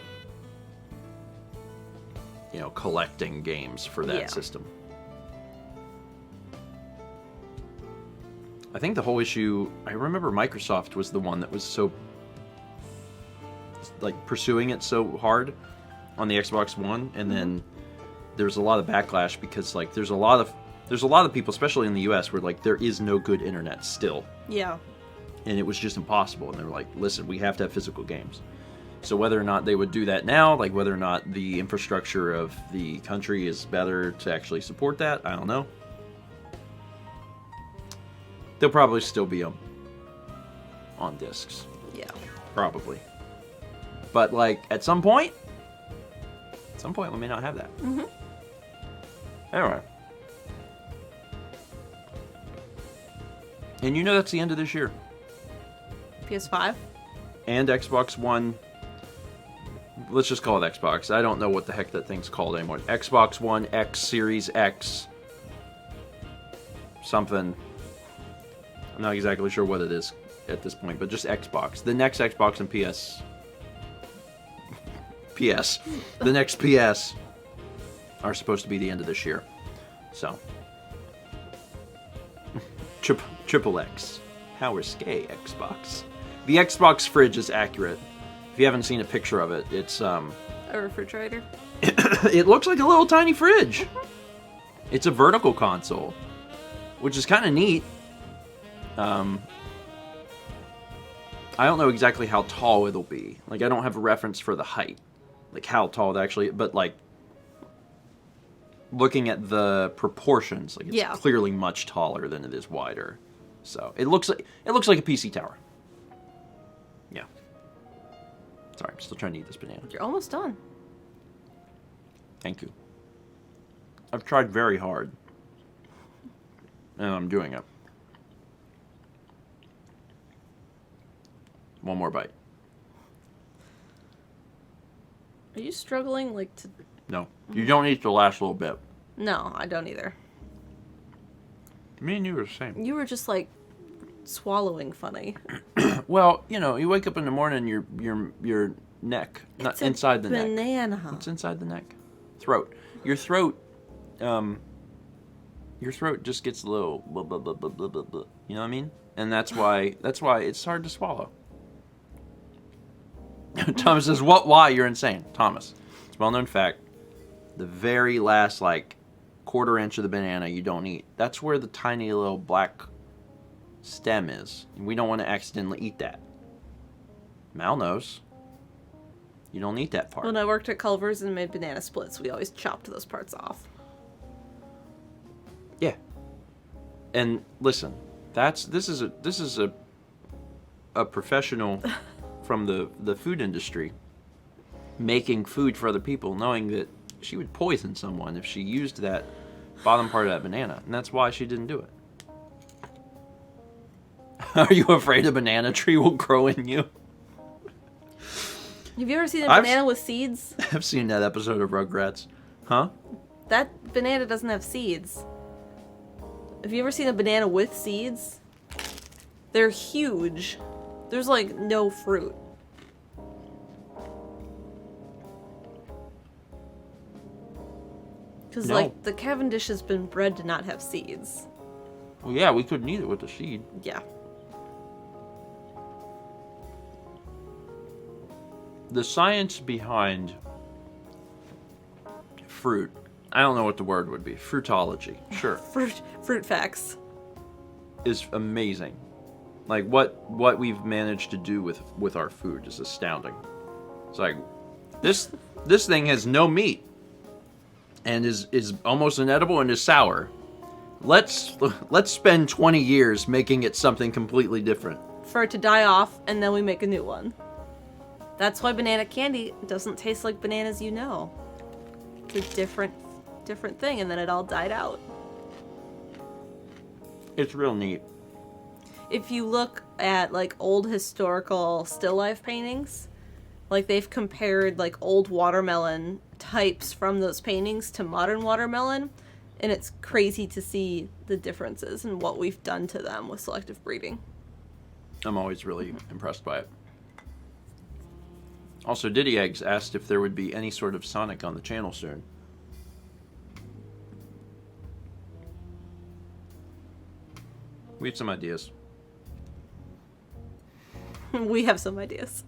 collecting games for that system. I think the whole issue, I remember Microsoft was the one that was so, like, pursuing it so hard on the Xbox One, and then there was a lot of backlash because, like, there's a lot of people, especially in the US, where, like, there is no good internet still. Yeah. And it was just impossible, and they were like, listen, we have to have physical games. So whether or not they would do that now, like whether or not the infrastructure of the country is better to actually support that, I don't know. They'll probably still be on discs. Yeah. Probably. But, like, at some point we may not have that. Mm-hmm. Anyway. And that's the end of this year. PS5? And Xbox One. Let's just call it Xbox. I don't know what the heck that thing's called anymore. Xbox One X, Series X. Something. I'm not exactly sure what it is at this point, but just Xbox. The next Xbox and PS. The next PS are supposed to be the end of this year. So. Triple X. How risque, Xbox. The Xbox fridge is accurate. If you haven't seen a picture of it, it's A refrigerator? it looks like a little tiny fridge. It's a vertical console, which is kind of neat. I don't know exactly how tall it'll be. Like, I don't have a reference for the height. Like, how tall it actually, but, like, looking at the proportions, like, it's clearly much taller than it is wider. So, it looks like a PC tower. Yeah. Sorry, I'm still trying to eat this banana. You're almost done. Thank you. I've tried very hard. And I'm doing it. One more bite. Are you struggling, like, to... No. You don't eat the last little bit. No, I don't either. Me and you are the same. You were just, like, swallowing funny. Well, you wake up in the morning, your neck, not inside the neck. Banana. What's inside the neck? Throat. Your throat just gets a little blah, blah, blah, blah, blah, blah, blah. You know what I mean? And that's why it's hard to swallow. Thomas says, why? You're insane. Thomas, it's a well-known fact. The very last, like, quarter inch of the banana you don't eat. That's where the tiny little black stem is. We don't want to accidentally eat that. Mal knows. You don't eat that part. When I worked at Culver's and made banana splits, we always chopped those parts off. Yeah. And listen, this is a professional from the food industry making food for other people, knowing that she would poison someone if she used that bottom part of that banana, and that's why she didn't do it. Are you afraid a banana tree will grow in you? Have you ever seen a banana with seeds? I've seen that episode of Rugrats. Huh? That banana doesn't have seeds. Have you ever seen a banana with seeds? They're huge. There's, like, no fruit. Because, like, the Cavendish has been bred to not have seeds. Well, yeah, we couldn't eat it with the seed. Yeah. The science behind fruit, I don't know what the word would be. Fruitology, sure. Fruit facts. Is amazing. Like, what we've managed to do with our food is astounding. It's like, this thing has no meat. And is almost inedible and is sour. Let's spend 20 years making it something completely different. For it to die off, and then we make a new one. That's why banana candy doesn't taste like bananas you know. It's a different thing, and then it all died out. It's real neat. If you look at, like, old historical still life paintings, Like, they've compared, like, old watermelon types from those paintings to modern watermelon, and it's crazy to see the differences in what we've done to them with selective breeding. I'm always really impressed by it. Also, Diddy Eggs asked if there would be any sort of Sonic on the channel soon. We have some ideas. We have some ideas.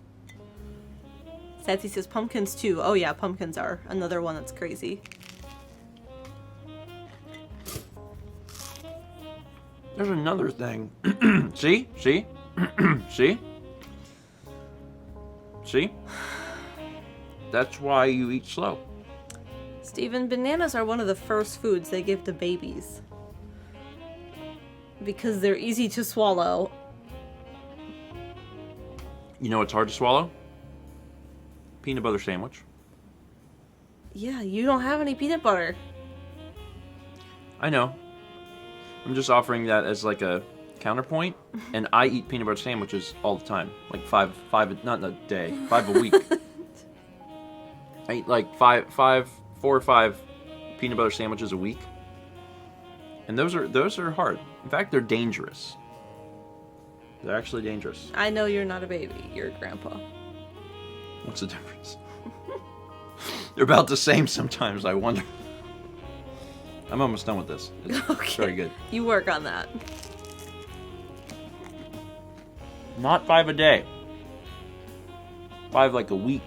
Sassy says pumpkins too. Oh yeah, pumpkins are another one that's crazy. There's another thing. See? See? See? See? That's why you eat slow. Steven, bananas are one of the first foods they give to babies. Because they're easy to swallow. You know what's hard to swallow? Peanut butter sandwich. Yeah, you don't have any peanut butter. I know. I'm just offering that as like a counterpoint. And I eat peanut butter sandwiches all the time. Like five, not in a day, 5 a week. I eat like 4 or 5 peanut butter sandwiches a week. And those are hard. In fact, they're dangerous. They're actually dangerous. I know you're not a baby. You're a grandpa. What's the difference? They're about the same sometimes, I wonder. I'm almost done with this. It's Okay. very good. You work on that. Not 5 a day. 5 like a week.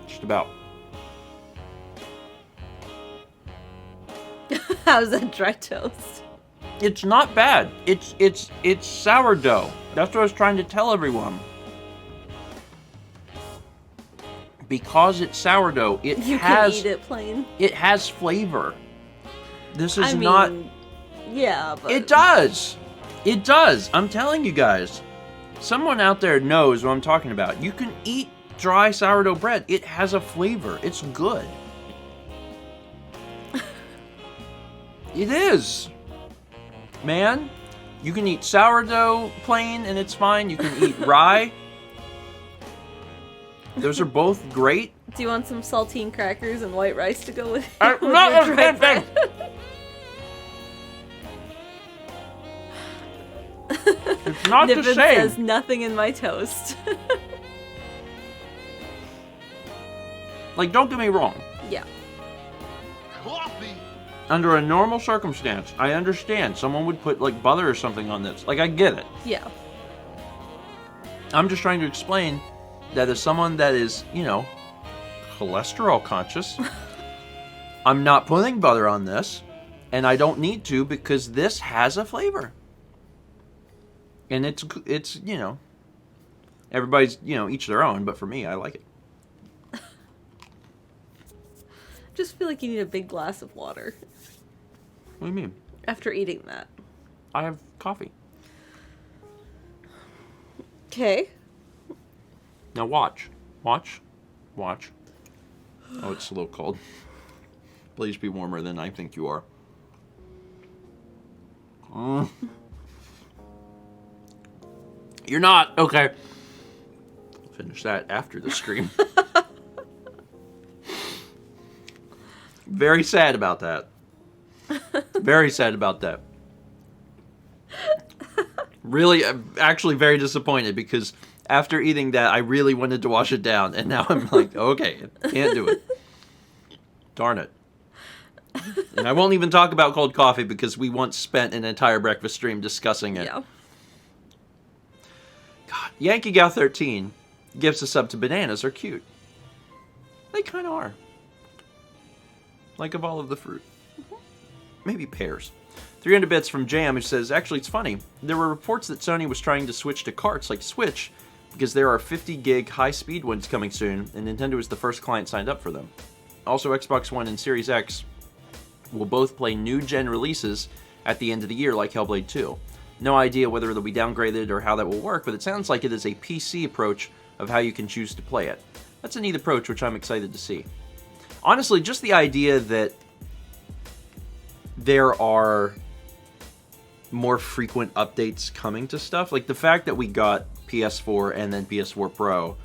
Just about. How's that dry toast? It's not bad. It's sourdough. That's what I was trying to tell everyone. Because it's sourdough, You can eat it plain. It has flavor. This is I mean, not. Yeah, but It does. It does. I'm telling you guys. Someone out there knows what I'm talking about. You can eat dry sourdough bread. It has a flavor. It's good. It is. Man, you can eat sourdough plain and it's fine. You can eat rye. Those are both great. Do you want some saltine crackers and white rice to go with, Not with your the dry same thing. bread? It's not the Niven same. says nothing in my toast. Like, don't get me wrong. Yeah. Coffee. Under a normal circumstance, I understand someone would put like butter or something on this. Like, I get it. Yeah. I'm just trying to explain that as someone that is, you know, cholesterol conscious, I'm not putting butter on this, and I don't need to because this has a flavor. And it's you know, everybody's, you know, each their own, but for me, I like it. Just feel like you need a big glass of water What do you mean? after eating that. I have coffee. Okay. Now watch. Watch. Watch. Oh, it's a little cold. Please be warmer than I think you are. You're not. Okay. I'll finish that after the stream. Very sad about that. Very sad about that. Really, I'm actually very disappointed because after eating that, I really wanted to wash it down, and now I'm like, okay, can't do it. Darn it. And I won't even talk about cold coffee because we once spent an entire breakfast stream discussing it. Yeah. God, Yankee Gal 13 gives us up to bananas are cute. They kind of are. Like of all of the fruit. Maybe pears. 300 bits from Jam, who says, actually, it's funny. There were reports that Sony was trying to switch to carts like Switch because there are 50 gig high-speed ones coming soon, and Nintendo is the first client signed up for them. Also, Xbox One and Series X will both play new-gen releases at the end of the year like Hellblade 2. No idea whether they'll be downgraded or how that will work, but it sounds like it is a PC approach of how you can choose to play it. That's a neat approach, which I'm excited to see. Honestly, just the idea that there are more frequent updates coming to stuff, like the fact that we got PS4 and then PS4 Pro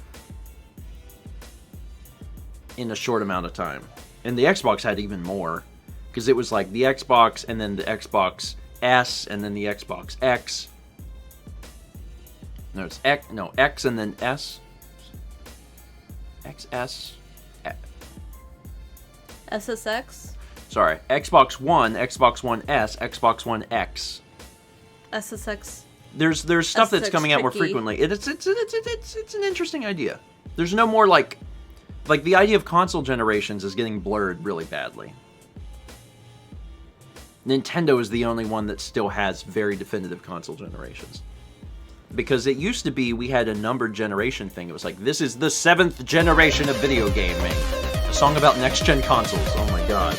in a short amount of time. And the Xbox had even more, because it was like the Xbox and then the Xbox S and then the Xbox X. No, it's X and then S. XS. SSX. Sorry, Xbox One, Xbox One S, Xbox One X. SSX. There's stuff that's SSX coming out more tricky. frequently. It's an interesting idea. There's no more like the idea of console generations is getting blurred really badly. Nintendo is the only one that still has very definitive console generations. Because it used to be we had a numbered generation thing. It was like, this is the 7th generation of video gaming. A song about next-gen consoles. Oh my god.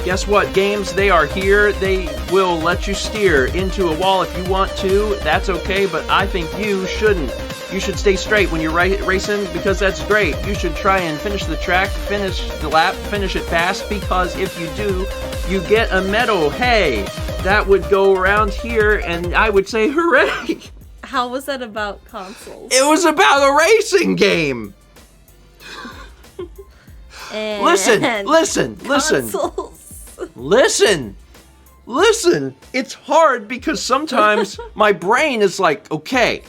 Guess what, games? They are here. They will let you steer into a wall if you want to. That's okay, but I think you shouldn't. You should stay straight when you're racing, because that's great. You should try and finish the track, finish the lap, finish it fast, because if you do, you get a medal. Hey, that would go around here, and I would say hooray! How was that about consoles? It was about a racing game! And Listen! consoles. Listen! It's hard because sometimes my brain is like, okay,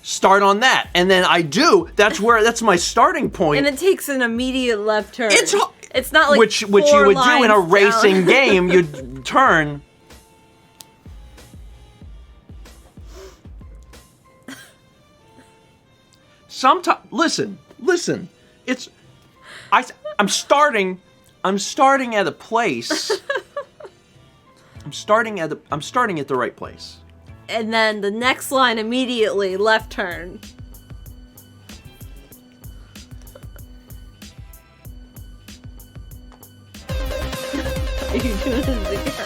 start on that, and then I do. That's my starting point. And it takes an immediate left turn. It's not like which you would do in a racing game. You'd turn. Sometimes, listen. I'm starting at a place. I'm starting at the right place. And then the next line immediately left turn. Are you doing it again?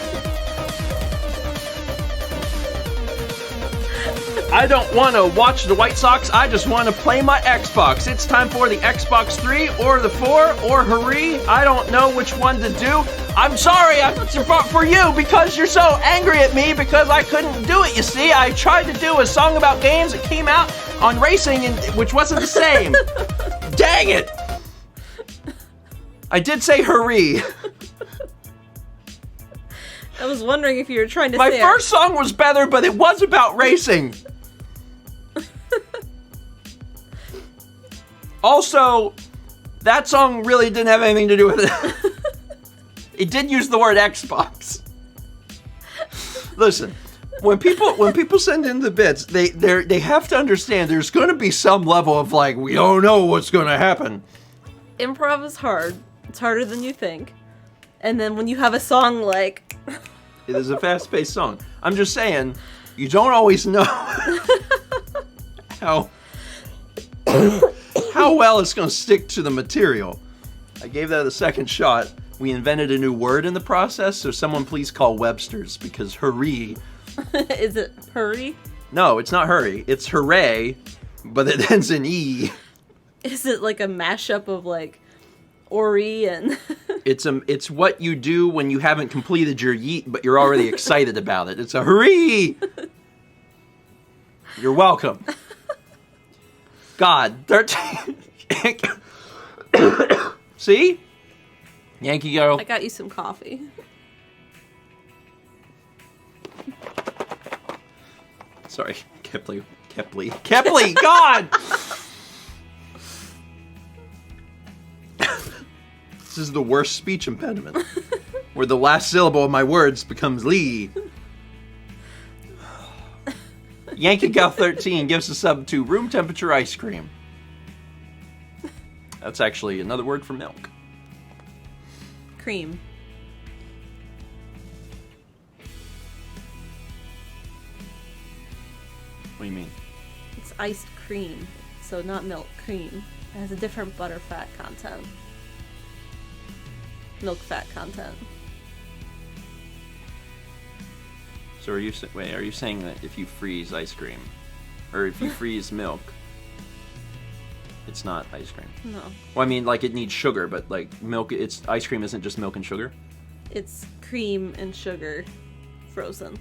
I don't want to watch the White Sox. I just want to play my Xbox. It's time for the Xbox 3 or the 4 or hurry. I don't know which one to do. I'm sorry for you because you're so angry at me because I couldn't do it. You see, I tried to do a song about games that came out on racing, which wasn't the same. Dang it! I did say hurry. I was wondering if you were trying to My say first song was better, but it was about racing. Also, that song really didn't have anything to do with it. It did use the word Xbox. Listen, when people send in the bits, they have to understand there's going to be some level of like, we don't know what's going to happen. Improv is hard. It's harder than you think. And then when you have a song like... It is a fast-paced song. I'm just saying, you don't always know how well it's going to stick to the material. I gave that a second shot. We invented a new word in the process, so someone please call Webster's, because hurry... Is it hurry? No, it's not hurry. It's hooray, but it ends in E. Is it like a mashup of like Ori and... It's what you do when you haven't completed your yeet, but you're already excited about it. It's a hurry! You're welcome. God, 13... See? Yankee girl. I got you some coffee. Sorry, Kepley, God! This is the worst speech impediment, where the last syllable of my words becomes Lee. Yankee Gal 13 gives a sub to room temperature ice cream. That's actually another word for milk. Cream. What do you mean? It's iced cream, so not milk, cream. It has a different butter fat content. Milk fat content. So are you saying that if you freeze ice cream, or if you freeze milk, it's not ice cream? No. Well, I mean, like, it needs sugar, but like milk, ice cream isn't just milk and sugar. It's cream and sugar frozen.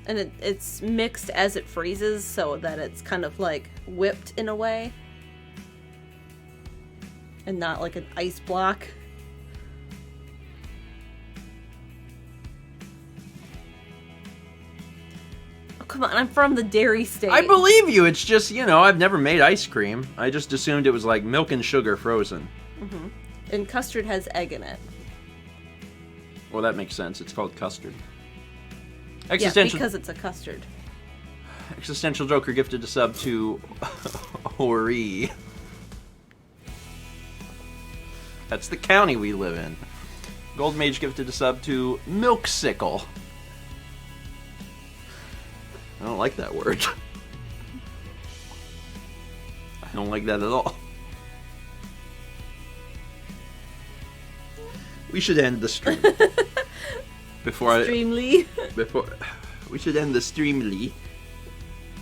And it's mixed as it freezes so that it's kind of like whipped in a way. And not like an ice block. Oh, come on, I'm from the dairy state. I believe you. It's just, I've never made ice cream. I just assumed it was like milk and sugar frozen. Mm-hmm. And custard has egg in it. Well, that makes sense. It's called custard. Yeah, because it's a custard. Existential Joker gifted a sub to Ori. That's the county we live in. Gold Mage gifted a sub to Milksicle. I don't like that word. I don't like that at all. We should end the stream. Streamly. We should end the streamly.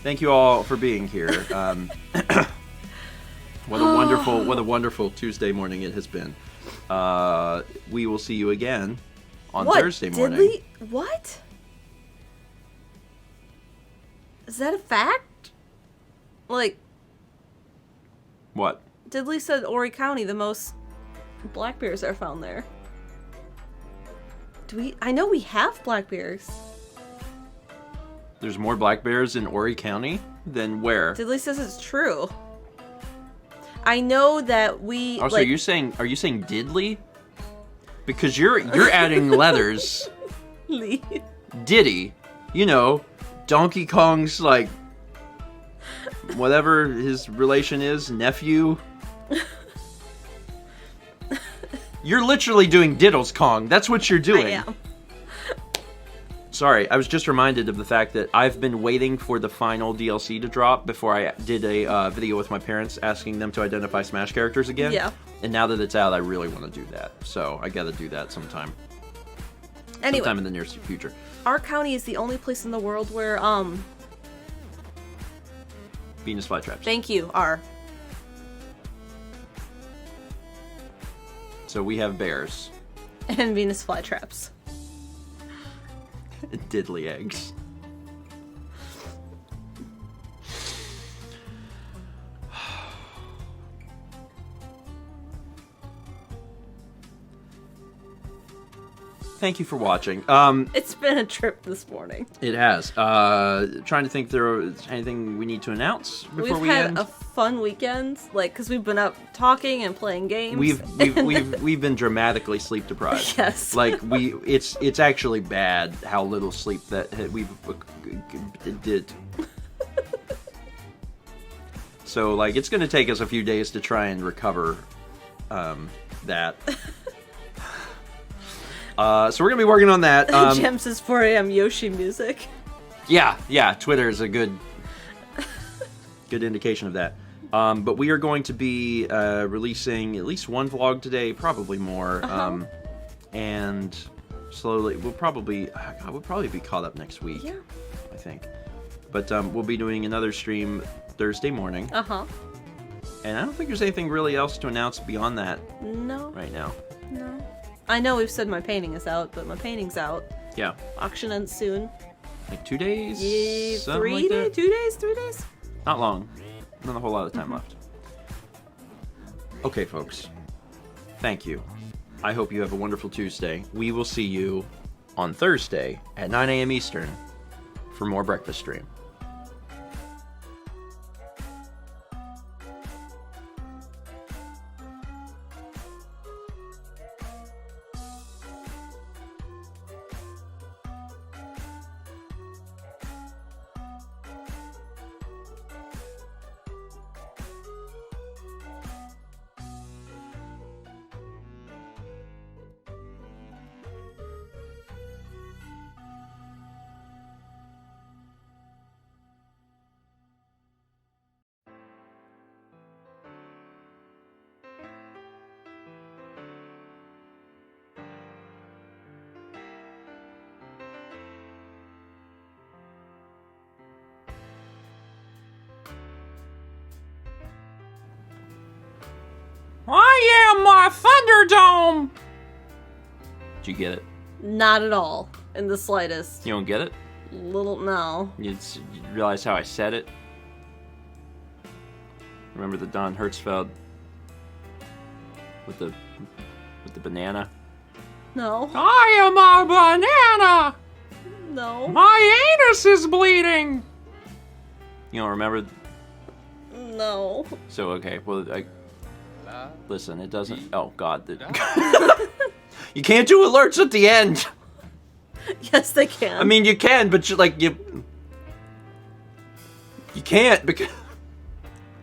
Thank you all for being here. What a wonderful Tuesday morning it has been. We will see you again on Thursday morning. What? Is that a fact? Like, what? Diddley said Horry County, the most black bears are found there. I know we have black bears. There's more black bears in Horry County than where? Diddley says it's true. I know that we. Oh, so are you saying Diddley? Because you're adding leathers. Diddy, Donkey Kong's like whatever his relation is, nephew. You're literally doing Diddles Kong. That's what you're doing. I am. Sorry, I was just reminded of the fact that I've been waiting for the final DLC to drop before I did a video with my parents asking them to identify Smash characters again. Yeah. And now that it's out, I really want to do that. So I gotta do that sometime. Anyway, sometime in the near future. Our county is the only place in the world where, Venus flytraps. Thank you, R. So we have bears. And Venus flytraps. Diddly eggs. Thank you for watching. It's been a trip this morning. It has. Trying to think if there is anything we need to announce before we end. We've had a fun weekend, because we've been up talking and playing games. We've been dramatically sleep deprived. Yes. It's actually bad how little sleep that we've did. So it's going to take us a few days to try and recover that. So we're gonna be working on that. Jem says 4 a.m. Yoshi music. Yeah. Twitter is a good indication of that. But we are going to be releasing at least one vlog today, probably more. And slowly, we'll probably be caught up next week. Yeah. I think. But we'll be doing another stream Thursday morning. And I don't think there's anything really else to announce beyond that. No. Right now. No. I know we've said my painting is out, but my painting's out. Yeah. Auction ends soon. Like 2 days? Yeah, 3 like days? 2 days? 3 days? Not long. Not a whole lot of time left. Okay, folks. Thank you. I hope you have a wonderful Tuesday. We will see you on Thursday at 9 a.m. Eastern for more Breakfast Stream. I am my Thunderdome! Did you get it? Not at all. In the slightest. You don't get it? No. You realize how I said it? Remember the Don Hertzfeld with the banana? No. I am a banana! No. My anus is bleeding! You don't remember? No. So, okay, well, listen, it doesn't... Oh, God. You can't do alerts at the end! Yes, they can. I mean, you can, but you can't, because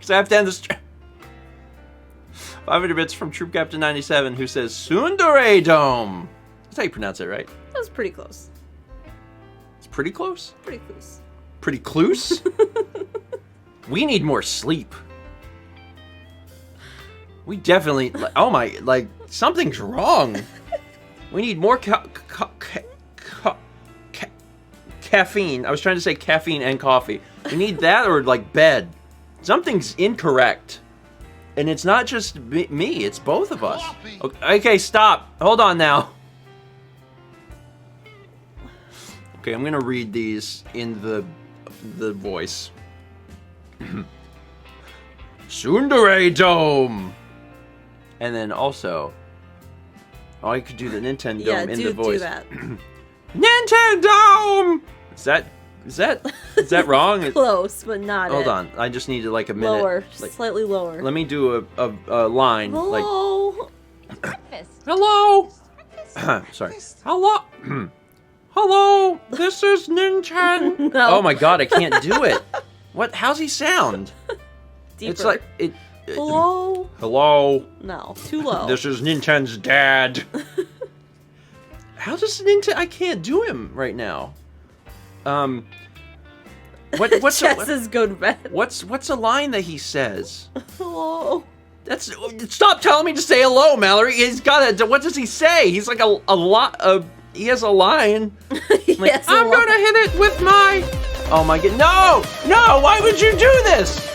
I have to end this... 500 bits from Troop Captain 97, who says, Sundere Dome! That's how you pronounce it, right? That was pretty close. It's pretty close? Pretty close. Pretty close? We need more sleep. We definitely... Oh my... Like, something's wrong. We need more caffeine. I was trying to say caffeine and coffee. We need that or, like, bed. Something's incorrect. And it's not just me, it's both of us. Okay, stop. Hold on now. Okay, I'm gonna read these in the voice. Sundere Dome! And then also... Oh, I could do the Nintendo Dome in the voice. Yeah, do that. Nintendo! Is that wrong? Close, but not Hold on, I just need like a minute. Lower, like, slightly lower. Let me do a line. Hello. Like, hello. Sorry. Hello. Hello. This is Nintendo. No. Oh my God, I can't do it. What? How's he sound? Deeper. It's like it. Hello. Hello. No, too low. This is Nintendo's dad. How does Nintendo? I can't do him right now. What's Chess is go to bed. What's a line that he says? Hello. That's stop telling me to say hello, Mallory. He's got a. What does he say? He's like a lot of. He has a line. Like, I'm gonna hit it with my. Oh my God! No! Why would you do this?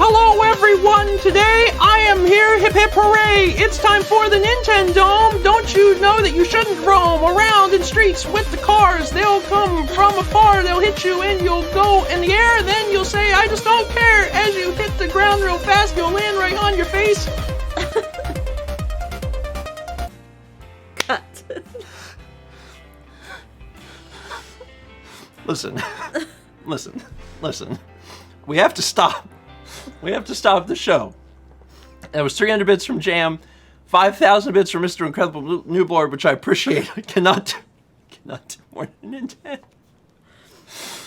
Hello, everyone. Today I am here. Hip hip hooray! It's time for the Nintendo Dome. Don't you know that you shouldn't roam around in streets with the cars? They'll come from afar. They'll hit you, and you'll go in the air. Then you'll say, "I just don't care." As you hit the ground real fast, you'll land right on your face. Cut. Listen. We have to stop. We have to stop the show. That was 300 bits from Jam, 5,000 bits from Mr. Incredible Nooblord, which I appreciate. I cannot do more than Nintendo.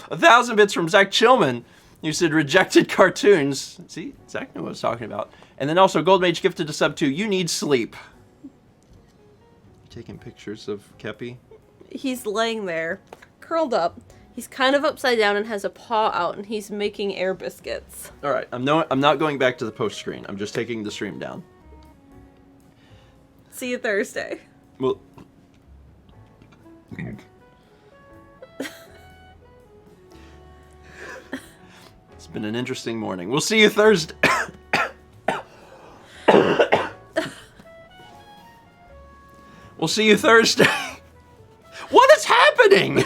1,000 bits from Zach Chillman, who said rejected cartoons. See, Zach knew what I was talking about. And then also Gold Mage gifted a sub to You Need Sleep. Taking pictures of Kepi. He's laying there, curled up. He's kind of upside down and has a paw out, and he's making air biscuits. All right, I'm not going back to the post screen. I'm just taking the stream down. See you Thursday. Well, it's been an interesting morning. We'll see you Thursday. We'll see you Thursday. What is happening?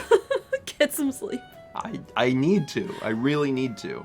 Get some sleep. I need to. I really need to.